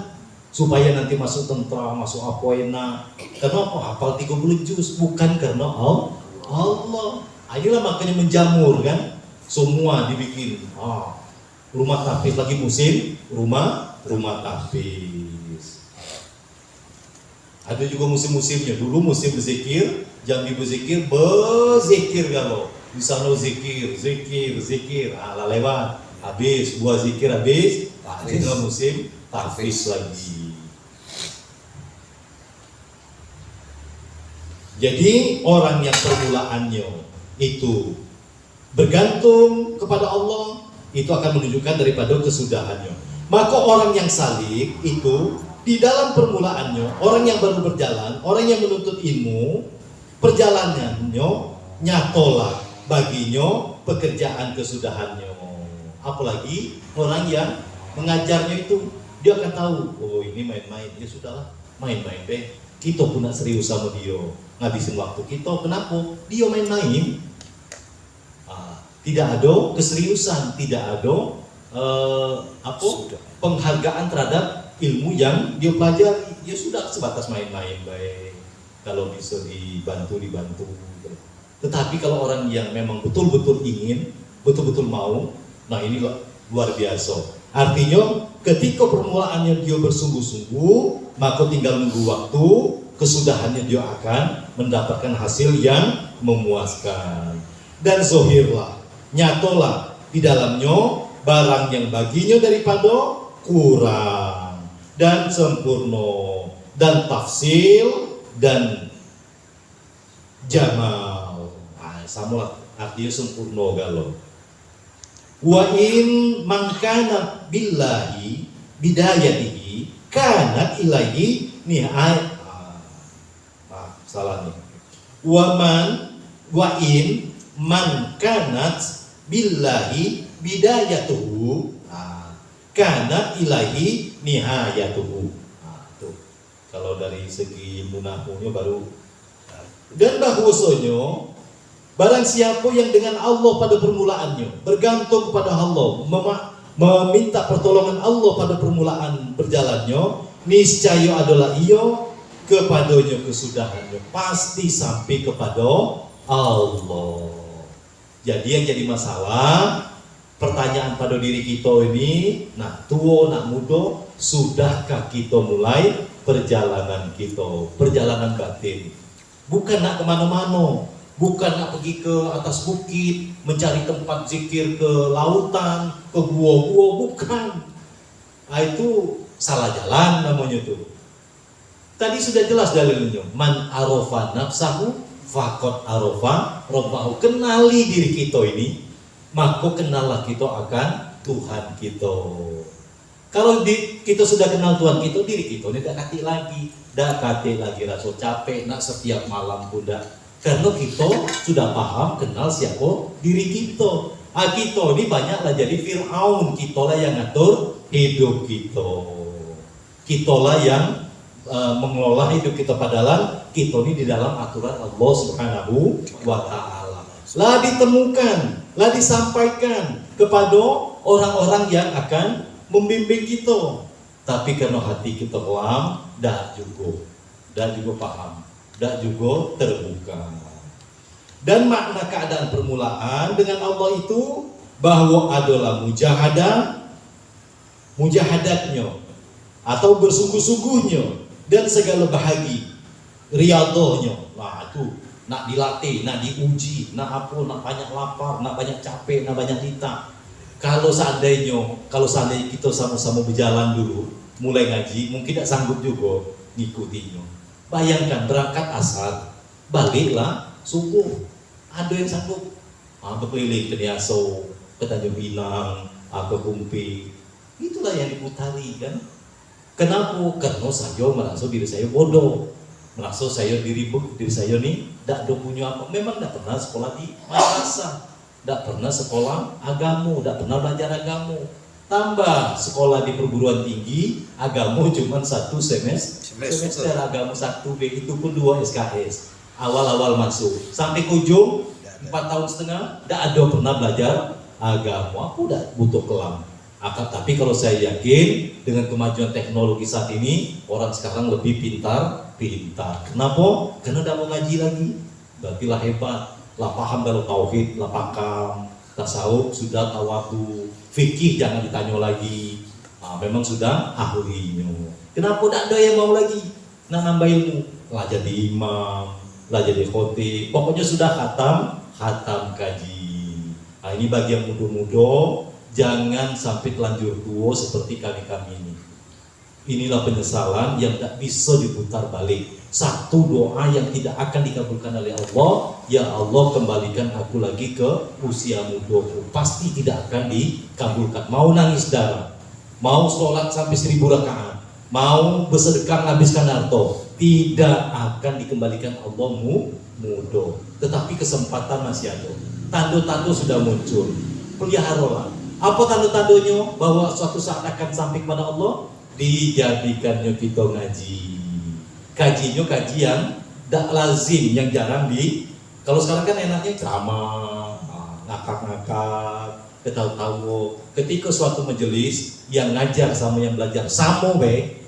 supaya nanti masuk tentara, masuk apa enak. Karena apa? Hafal 30 juz bukan karena Allah. Inilah makanya menjamur kan, semua dibikin. Rumah tahfiz lagi musim rumah tahfiz. Ada juga musim-musimnya. Dulu musim berzikir, jam berzikir, kalau di sana zikir, lah lewat, habis buah zikir habis, tinggal musim tahfiz lagi. Jadi orang yang permulaannya itu bergantung kepada Allah, itu akan menunjukkan daripada kesudahannya. Maka orang yang salik itu di dalam permulaannya, orang yang baru berjalan, orang yang menuntut ilmu, perjalanannya nyatolah baginya pekerjaan kesudahannya. Apalagi orang yang mengajarnya itu, dia akan tahu, oh ini main-main, ya sudahlah, main-main deh. Kita pun nak serius sama dia, ngabisin waktu kita. Kenapa? Dia main-main. Tidak ada keseriusan, tidak ada penghargaan terhadap ilmu yang dia pelajari. Dia sudah sebatas main-main baik. Kalau bisa dibantu. Tetapi kalau orang yang memang betul-betul ingin, betul-betul mau, nah ini luar biasa. Artinya ketika permulaannya dia bersungguh-sungguh, maka tinggal nunggu waktu, kesudahannya dia akan mendapatkan hasil yang memuaskan. Dan zohirlah, nyatolah di dalamnya barang yang baginya daripada kurang dan sempurna dan tafsil dan jamal. Sama artinya sempurna galau. Wa in mangkana billahi bidayatihi kanat ilahi nihayat. Salah nih. Wa in man kanat billahi bidayatuhu. kana ilahi nihayatuhu. Nah, tuh. Kalau dari segi munahnya baru. Dan bahwasanya barang siapa yang dengan Allah pada permulaannya, bergantung kepada Allah, meminta pertolongan Allah pada permulaan berjalannya, niscaya adalah ia kepadanya kesudahannya pasti sampai kepada Allah. Jadi yang jadi masalah pertanyaan pada diri kita ini, nak tua nak muda, sudahkah kita mulai perjalanan kita, perjalanan batin? Bukan nak kemana-mana, bukan nak pergi ke atas bukit mencari tempat zikir, ke lautan, ke gua-gua, bukan. Nah, itu salah jalan namanya tuh. Tadi sudah jelas dalilnya. Man arofa nafsahu faqad arofa rabbahu. Kenali diri kita ini, maka kenallah kita akan Tuhan kita. Kalau kita sudah kenal Tuhan kita, diri kita ini tidak kati lagi rasa capek nak setiap malam pun dah. Karena kita sudah paham kenal siapa diri kita. Kita ini banyaklah jadi Fir'aun, kita lah yang ngatur hidup kita. Kita lah yang mengelola hidup kita, padahal kita ini di dalam aturan Allah Subhanahu wa Ta'ala. Lah ditemukan, lah disampaikan kepada orang-orang yang akan membimbing kita. Tapi karena hati kita kelam, dah juga paham, dah juga terbuka. Dan makna keadaan permulaan dengan Allah itu bahwa adalah mujahadatnya atau bersungguh-sungguhnya dan segala bahagi riyadhahnya. Nah itu nak dilatih, nak diuji, nak apa, nak banyak lapar, nak banyak capek, nak banyak lita. Kalau seandainya kita sama-sama berjalan dulu, mulai ngaji, mungkin tidak sanggup juga ngikutinya. Bayangkan berangkat asar, baliklah subuh. Ada yang sanggup berkeliling ke Niaso, ke Tanjung Pinang, ke Kumpi. Itulah yang diputari kan. Kenapa? Karena saya merasa diri saya bodoh, merasa diri saya nih tidak punya apa. Memang tidak pernah sekolah di madrasah, tidak pernah sekolah agama, tidak pernah belajar agama. Tambah sekolah di perguruan tinggi, agama cuma 1 semester agama 1B, itu pun 2 SKS. Awal-awal masuk sampai ke ujung 4,5 tahun, tidak ada pernah belajar agama. Aku udah butuh kelam. Tapi kalau saya yakin dengan kemajuan teknologi saat ini, orang sekarang lebih pintar. Kenapa? Karena udah mau ngaji lagi. Berarti lah hebat, lah paham kalau tauhid, lah pakam, tasawuf sudah tawadu, fikih jangan ditanya lagi. Memang sudah ahlinya. Kenapa tidak ada yang mau lagi? Nambah ilmu, lah jadi imam, lah jadi khotib, pokoknya sudah khatam kaji. Nah, ini bagi yang muda-muda, jangan sampai telanjur tua seperti kami ini. Inilah penyesalan yang tak bisa diputar balik. Satu doa yang tidak akan dikabulkan oleh Allah, ya Allah kembalikan aku lagi ke usia mudaku, pasti tidak akan dikabulkan. Mau nangis darah, mau sholat sampai 1000 rakaat, mau bersedekah habiskan harta, tidak akan dikembalikan Allah mudah. Tetapi kesempatan masih ada. Tanda-tanda sudah muncul. Peliharalah. Apa tanda-tandanya bahwa suatu saat akan sampai kepada Allah? Dijadikannya kita ngaji. Kajinya kaji yang tak lazim, yang jarang kalau sekarang kan enaknya ceramah, ngakak-ngakak, ketawa-tawa. Ketika suatu majelis yang ngajar sama yang belajar sama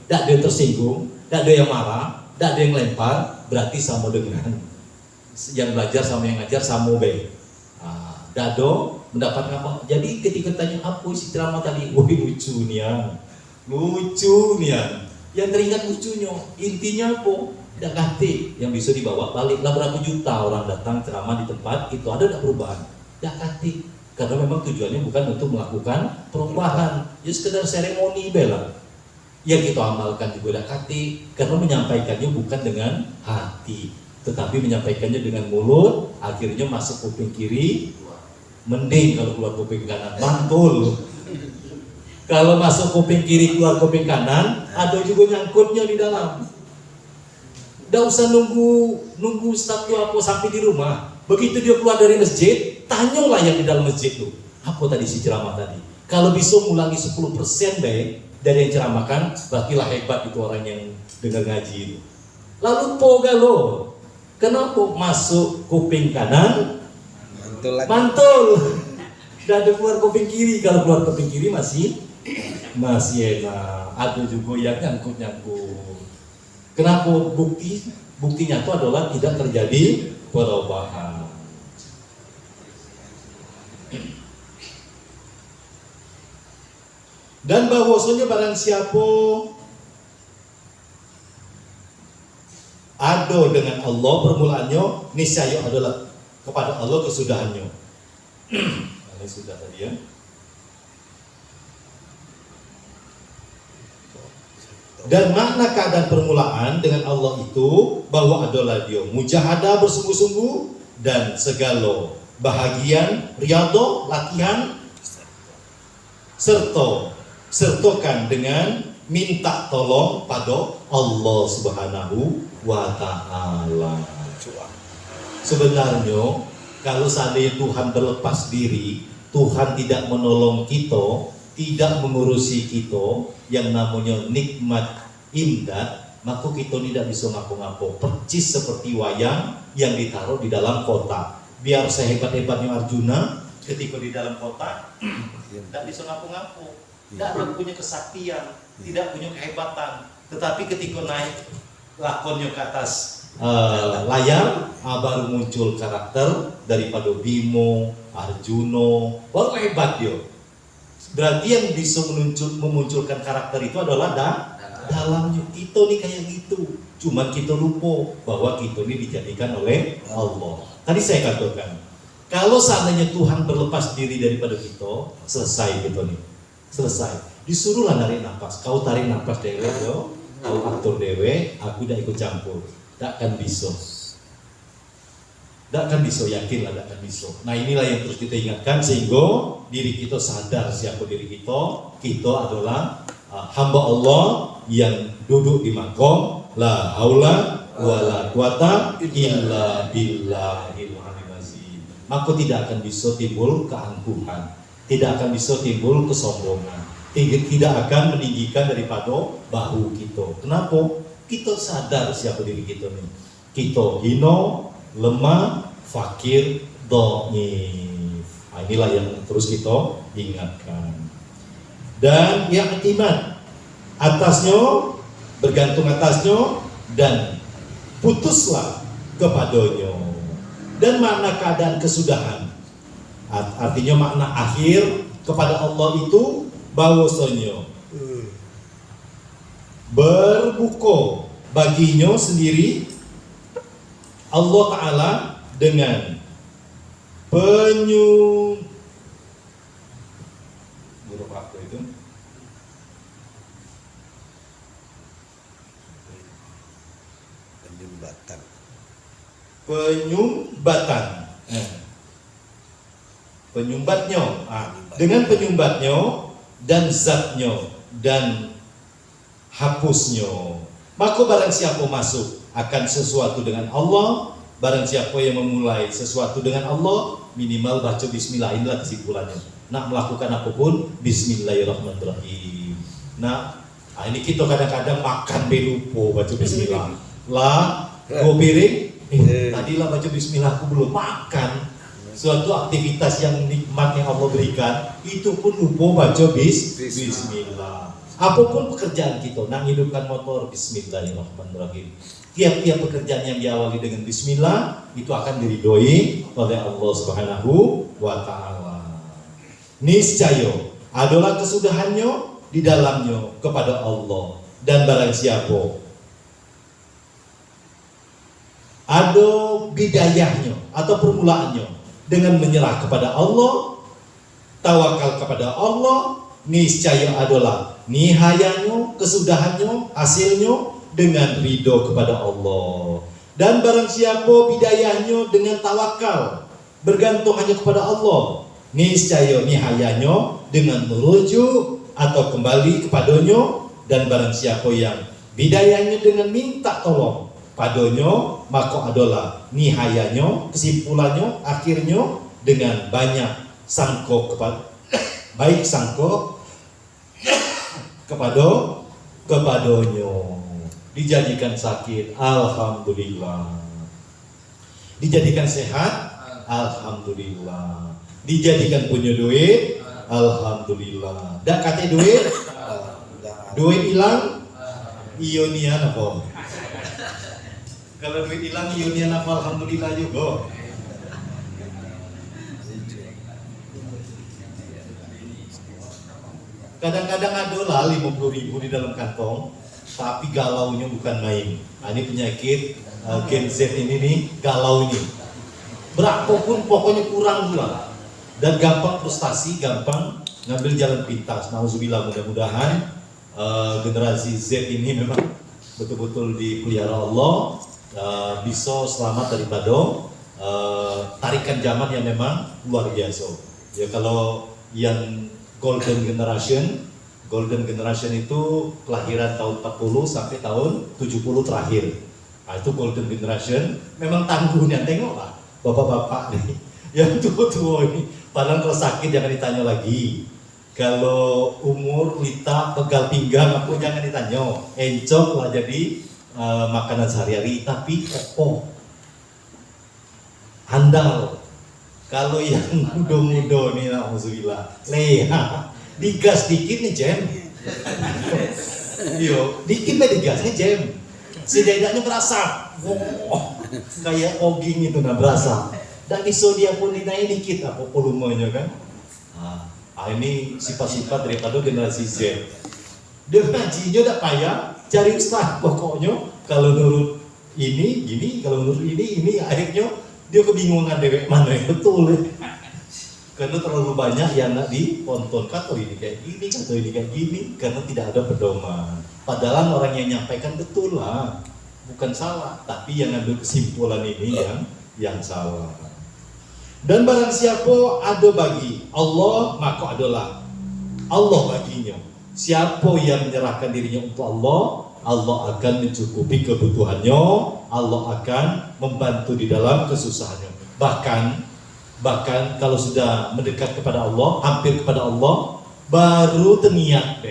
tak ada yang tersinggung, tak ada yang marah, tak ada yang lempar, berarti sama dengan yang belajar sama yang ngajar sama Dado mendapat apa? Jadi ketika tanya apa isi ceramah tadi, lucu nian. Yang teringat lucunya, intinya apa? Tidak ngerti. Yang bisa dibawa balik. Lah berapa juta orang datang ceramah di tempat itu, ada tidak perubahan? Tidak ngerti. Karena memang tujuannya bukan untuk melakukan perubahan, ya sekedar seremoni bela. Yang kita amalkan juga tidak ngerti, karena menyampaikannya bukan dengan hati, tetapi menyampaikannya dengan mulut, akhirnya masuk kuping kiri. Mending kalau keluar kuping kanan, mantul. Kalau masuk kuping kiri keluar kuping kanan, ada juga nyangkutnya di dalam. Tidak usah nunggu Ustaz itu apa sampai di rumah. Begitu dia keluar dari masjid, tanyalah yang di dalam masjid itu. Apa tadi si ceramah tadi? Kalau bisa ngulangi 10% baik dari yang ceramahkan, berartilah hebat itu orang yang dengar ngaji itu. Lalu pogalo, kenapa masuk kuping kanan mantul, tidak ada keluar kuping kiri. Kalau keluar kuping kiri masih enak. Ada juga yang nyangkut. Kenapa? Buktinya itu adalah tidak terjadi perubahan. Dan bahwasanya barang siapa ada dengan Allah permulaannya, niscaya adalah kepada Allah kesudahannya. Ini sudah tadi ya. Dan makna keadaan permulaan dengan Allah itu bahwa adalah dia mujahadah bersungguh-sungguh dan segala bahagian, riyadhah, latihan sertakan dengan minta tolong pada Allah Subhanahu wa Ta'ala. Sebenarnya kalau seandainya Tuhan berlepas diri, Tuhan tidak menolong kita, tidak mengurusi kita, yang namanya nikmat imdad, maka kita tidak bisa ngapo-ngapo. Percis seperti wayang yang ditaruh di dalam kotak. Biar sehebat-hebatnya Arjuna, ketika di dalam kotak tidak bisa ngapo-ngapo, tidak punya kesaktian, tidak punya kehebatan. Tetapi ketika naik lakonnya ke atas layar, baru muncul karakter daripada Bimo, Arjuna, baru hebat dia. Berarti yang bisa memunculkan karakter itu adalah dalamnya. Kita nih kayak gitu, cuman kita lupa bahwa kita ini dijadikan oleh Allah. Tadi saya katakan, kalau seandainya Tuhan berlepas diri daripada kita, selesai gitu nih, selesai. Disuruhlah narik nafas, kau tarik nafas dewe, kau atur dewe, aku tidak ikut campur. Tak akan bisa. Tidak akan bisa, yakinlah tidak akan bisa. Nah inilah yang terus kita ingatkan sehingga diri kita sadar siapa diri kita. Kita adalah hamba Allah yang duduk di makom la haula wala quwata illa billahil aliyyil azim. Maka tidak akan bisa timbul keangkuhan, tidak akan bisa timbul kesombongan, tidak akan meninggikan daripada bahu kita. Kenapa? Kita sadar siapa diri kita nih. Kita hina, lemah, fakir, dhaif. Nah, inilah yang terus kita ingatkan. Dan yang iman atasnya, bergantung atasnya, dan putuslah kepadanya. Dan makna keadaan kesudahan, artinya makna akhir kepada Allah itu bahwasanya berbuka baginya sendiri Allah Ta'ala dengan penyumbatnya, dengan penyumbatnya dan zatnya dan hapusnya. Maka barang siapa masuk akan sesuatu dengan Allah, barang siapa yang memulai sesuatu dengan Allah, minimal baca bismillah. Inilah kesimpulannya. Nak melakukan apapun, bismillahirrahmanirrahim. Nah, ini kita kadang-kadang makan belupo baca bismillah. Go piring, tadilah baca bismillah aku belum makan. Suatu aktivitas yang nikmat yang Allah berikan, itu pun lupa baca bismillah. Apapun pekerjaan kita, nak hidupkan motor, bismillahirrahmanirrahim. Tiap-tiap pekerjaan yang diawali dengan bismillah itu akan diridhoi oleh Allah Subhanahu wa Ta'ala. Niscaya adalah kesudahannya di dalamnya kepada Allah. Dan barang siapa ada bidayahnya atau permulaannya dengan menyerah kepada Allah, tawakal kepada Allah, niscaya adalah nihayanya, kesudahannya, hasilnya dengan ridho kepada Allah. Dan barang siapa bidayahnya dengan tawakal, bergantung hanya kepada Allah, niscaya nihayanya dengan merujuk atau kembali kepadanya. Dan barang siapa yang bidayahnya dengan minta tolong padanya, maka adalah nihayanya, kesimpulannya, akhirnya dengan banyak sangko baik sangko kepadonyo. Dijadikan sakit, alhamdulillah. Dijadikan sehat, alhamdulillah. Dijadikan punya duit, alhamdulillah. Dak kate duit hilang, ionian apa? Kalau duit hilang, ionian apa? Alhamdulillah juga. Kadang-kadang ada lah 50.000 di dalam kantong, tapi galaunya bukan main. Nah, ini penyakit Gen Z ini nih, galau ini. Berapapun pokoknya kurang pula. Dan gampang frustasi, gampang ngambil jalan pintas. Nauzubillah, mudah-mudahan generasi Z ini memang betul-betul dipelihara Allah, bisa selamat daripada tarikan zaman yang memang luar biasa. Ya kalau yang Golden Generation itu kelahiran tahun 40 sampai tahun 70 terakhir. Nah, itu Golden Generation, memang tangguhnya. Tengoklah bapak-bapak nih, yang tua-tua ini. Padahal kalau sakit jangan ditanya lagi. Kalau umur, lita, pegal pinggang, aku jangan ditanya. Encok lah jadi makanan sehari-hari, tapi kokoh, handal. Kalau yang muda-muda nih, alhamdulillah, leha, digas dikit nih jam. Yo, dikit nih digasnya jam. Setidaknya berasa, kayak oging itu nah berasa. Dan iso dia pun dinaik dikit apa volumenya kan. Ini sifat-sifat daripada generasi Z. Dia ngajinya udah payah, cari ustaz pokoknya. Kalau nurut ini gini, kalau nurut ini akhirnya dia kebingungan dewek mana yang betul. Karena terlalu banyak yang nak ditonton, kata ini kayak gini, kata ini kayak gini, karena tidak ada pedoman. Padahal orang yang nyampaikan betul lah, bukan salah, tapi yang ambil kesimpulan ini yang salah. Dan barang siapa ada bagi Allah, maka adalah Allah baginya. Siapa yang menyerahkan dirinya untuk Allah, Allah akan mencukupi kebutuhannya, Allah akan membantu di dalam kesusahannya. Bahkan kalau sudah mendekat kepada Allah, hampir kepada Allah, baru terniat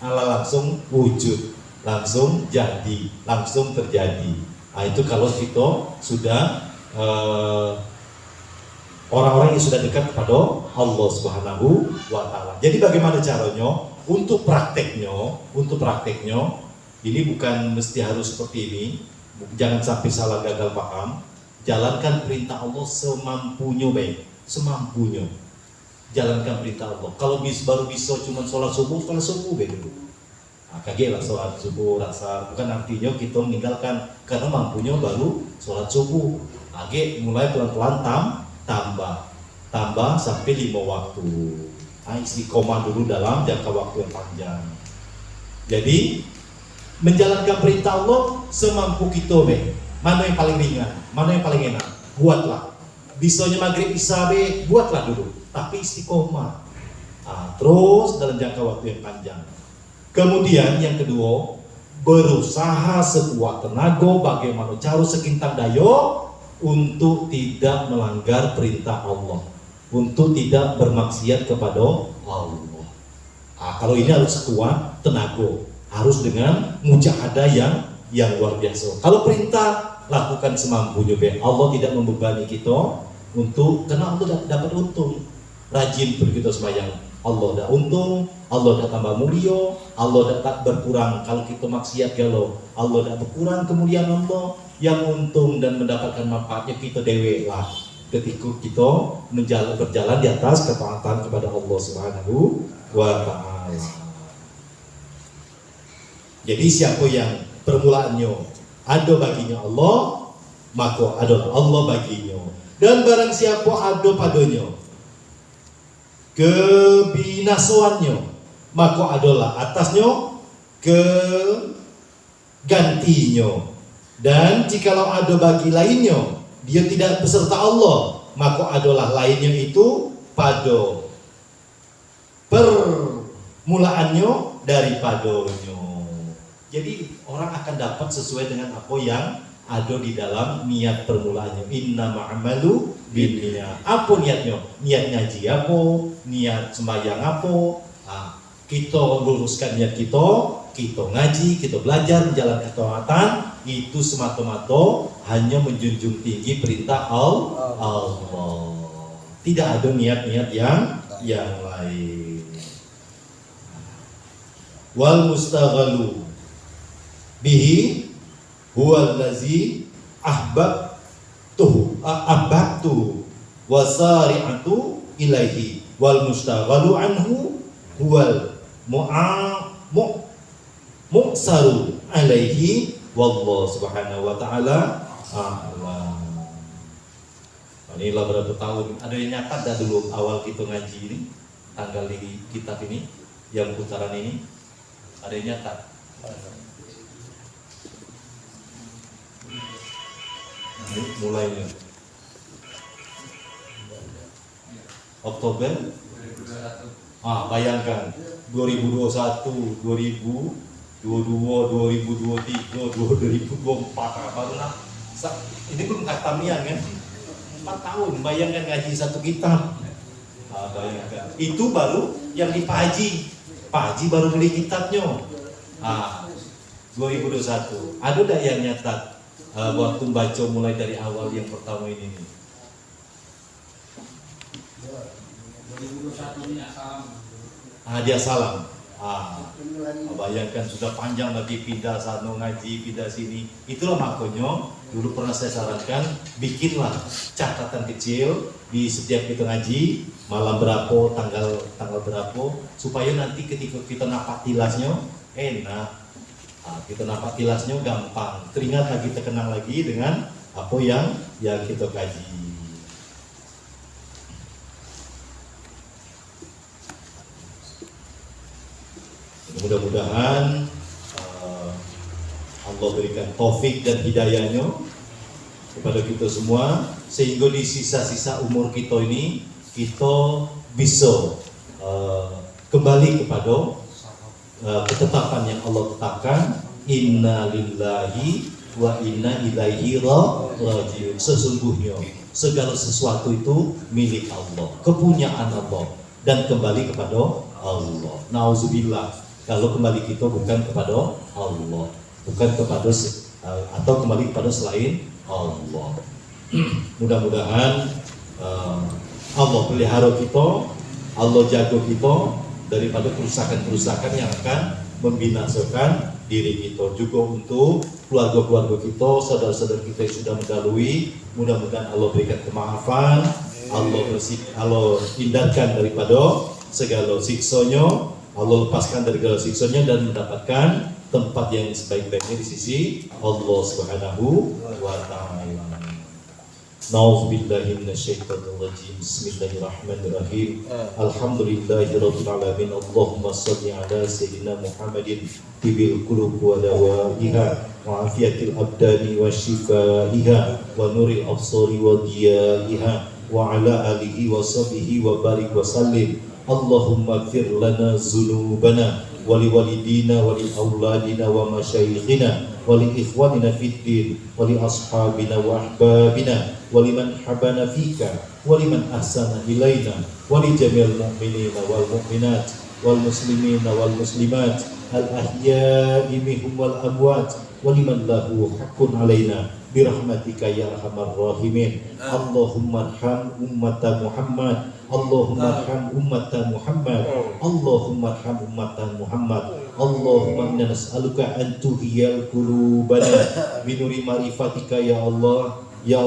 Allah langsung wujud, langsung jadi, langsung terjadi. Nah, itu kalau kita sudah orang-orang yang sudah dekat kepada Allah Subhanahu wa Ta'ala. Jadi bagaimana caranya? Untuk prakteknya ini bukan mesti harus seperti ini. Jangan sampai salah gagal paham. Jalankan perintah Allah semampunya, baik, semampunya. Jalankan perintah Allah. Kalau baru bisa cuma sholat subuh baik dulu. Nah, kagetlah sholat subuh rasa bukan artinya kita meninggalkan, karena mampunya baru sholat subuh. Age mulai pelan-pelan tambah sampai 5 waktu. Istiqomah dulu dalam jangka waktu yang panjang. Jadi menjalankan perintah Allah semampu kita, mana yang paling ringan, mana yang paling enak, buatlah. Bisanya maghrib isya buatlah dulu, tapi istiqomah. Terus dalam jangka waktu yang panjang. Kemudian yang kedua, berusaha sekuat tenaga bagaimana cara sekintang daya untuk tidak melanggar perintah Allah, untuk tidak bermaksiat kepada Allah. Kalau ini harus kuat tenaga, harus dengan mujahadah yang luar biasa. Kalau perintah lakukan semampunya, Allah tidak membebani kita untuk, karena Allah dapat untung. Rajin pun kita sembahyang, Allah dah untung, Allah dah tambah mulia, Allah dah tak berkurang. Kalau kita maksiat galau, Allah dah berkurang kemuliaan Allah. Yang untung dan mendapatkan manfaatnya kita dewe lah ketika kita berjalan di atas ketaatan kepada Allah Subhanahu wa Ta'ala. Jadi siapa yang permulaannya ada baginya Allah, maka adalah Allah baginya. Dan barang siapa ada padanya kebinasaannya, maka adalah atasnya kegantinya. Dan jikalau ada bagi lainnya, dia tidak beserta Allah, maka adalah lainnya itu pada permulaannya daripadanya. Jadi orang akan dapat sesuai dengan apa yang ada di dalam niat permulaannya. Innamal a'malu binniyat. Apa niatnya? Niat ngaji apa? Niat sembahyang apa? Kita luruskan niat kita ngaji, kita belajar menjalankan ketaatan, itu semata-mata hanya menjunjung tinggi perintah Allah. Tidak ada niat-niat yang lain. Wal mustaghalu bihi huwa allazi ahbabtu wasari'atu ilaihi wal mustaghalu anhu huwal mu'saru alaihi wallahu subhanahu wa ta'ala a'lam. Inilah berapa tahun, ada yang nyatat dah dulu awal kita ngaji ini, tanggal di kitab ini, yang putaran ini, ada yang nyatat. Mulainya Oktober. Bayangkan 2021, 2022, 2023, 2024 barulah. Ini belum khatamian kan? 4 tahun, bayangkan ngaji satu kitab. Bayangkan. Itu baru yang di Pak Haji baru beli kitabnya. 2021. Ada tak yang nyatat waktu baca mulai dari awal yang pertama ini? 2021 ini salam. Dia salam. Bayangkan sudah panjang lagi pindah sana ngaji, pindah sini. Itulah makanya dulu pernah saya sarankan bikinlah catatan kecil di setiap kita ngaji, malam berapa, tanggal berapa, supaya nanti ketika kita napak tilasnya enak. Kita napak tilasnya gampang. Teringat lagi, terkenang lagi dengan apa yang kita kaji. Mudah-mudahan Allah berikan taufik dan hidayahnya kepada kita semua, sehingga di sisa-sisa umur kita ini kita bisa kembali kepada ketetapan yang Allah tetapkan, inna lillahi wa inna ilaihi rajiun. Sesungguhnya segala sesuatu itu milik Allah, kepunyaan Allah, dan kembali kepada Allah. Nauzubillah kalau kembali kita bukan kepada Allah, bukan kepada atau kembali kepada selain Allah. Mudah-mudahan Allah pelihara kita, Allah jaga kita daripada kerusakan-kerusakan yang akan membinasakan diri kita. Juga untuk keluarga-keluarga kita, saudara-saudara kita yang sudah mendahului, mudah-mudahan Allah berikan kemaafan, Allah hindarkan daripada segala siksanya, Allah lepaskan dari segala siksanya dan mendapatkan tempat yang sebaik-baiknya di sisi Allah Subhanahu wa ta'ala. Na'udzubillahi minasyaitonir rajim. Bismillahirrahmanirrahim. Alhamdulillahirabbil alamin. Allahumma shalli ala sayyidina Muhammadin tibil qulub wa dawaiha wa afiyatil abdani wa shifaiha wa nuril absari wa diyaiha wa ala alihi wa sahbihi wa barik wa sallim. Allahumma ighfir lana dzunubana wa liwalidina wa li auladina wa masyayikhina wa li ikhwanina fid din wa li ashabina wa ahbabina wa liman habana fika wa liman ahsana ilaina wa li jami'il mu'minina wal mu'minat wal muslimina wal muslimat al ahya'i minhum wal amwat wa liman lahu haqqun alaina birahmatika ya arhamar rahimin. Allahumma arham ummata Muhammad, Allahumma arham ummata Muhammad, Allahumma arham ummata Muhammad. Allahumma inna nas'aluka an tuhyil qulubana bi nuri ma'rifatika ya Allah ya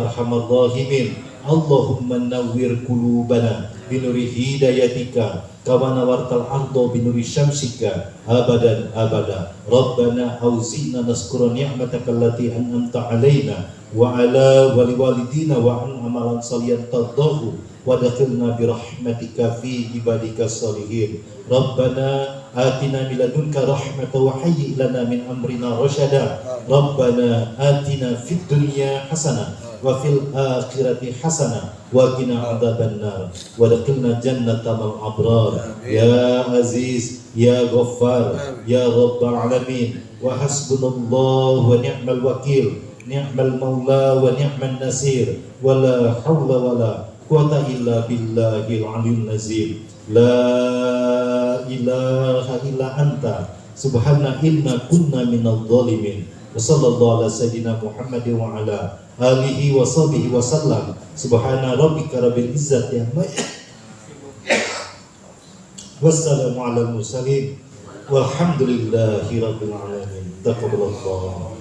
arhamar rahimin. Allahumma nawwir qulubana bi nuri hidayatika kama nawartal arda bi nuri syamsika abadan abada. Rabbana auzi'na naskura ni'mataka allati an'amta 'alaina wa 'ala walidina wa an amalan salihan tardahu wa dakhilna bi rahmatika fi ibadika sholihin. Rabbana atina min ladunka rahmatan wa hayyi lana min amrina rasyada. Rabbana atina fid dunya hasanah wa fil akhirati hasanah wa qina adzabannar wa adkhilna jannatal abrar ya aziz ya ghaffar ya rabbal alamin. Wa hasbunallahu wa ni'mal wakil ni'mal maula wa ni'man nasir, wa la hawla wa la quwata illa billahil aliyyil azim. La ilaha illa anta subhana inna kunna minadh dhalimin. Wa sallallahu ala sayyidina Muhammadin wa ala alihi wa sahbihi wa sallam. Subhana rabbika rabbil izzati amma wassalamu ala mursalin walhamdulillahi rabbil alamin. Taqabbalallah.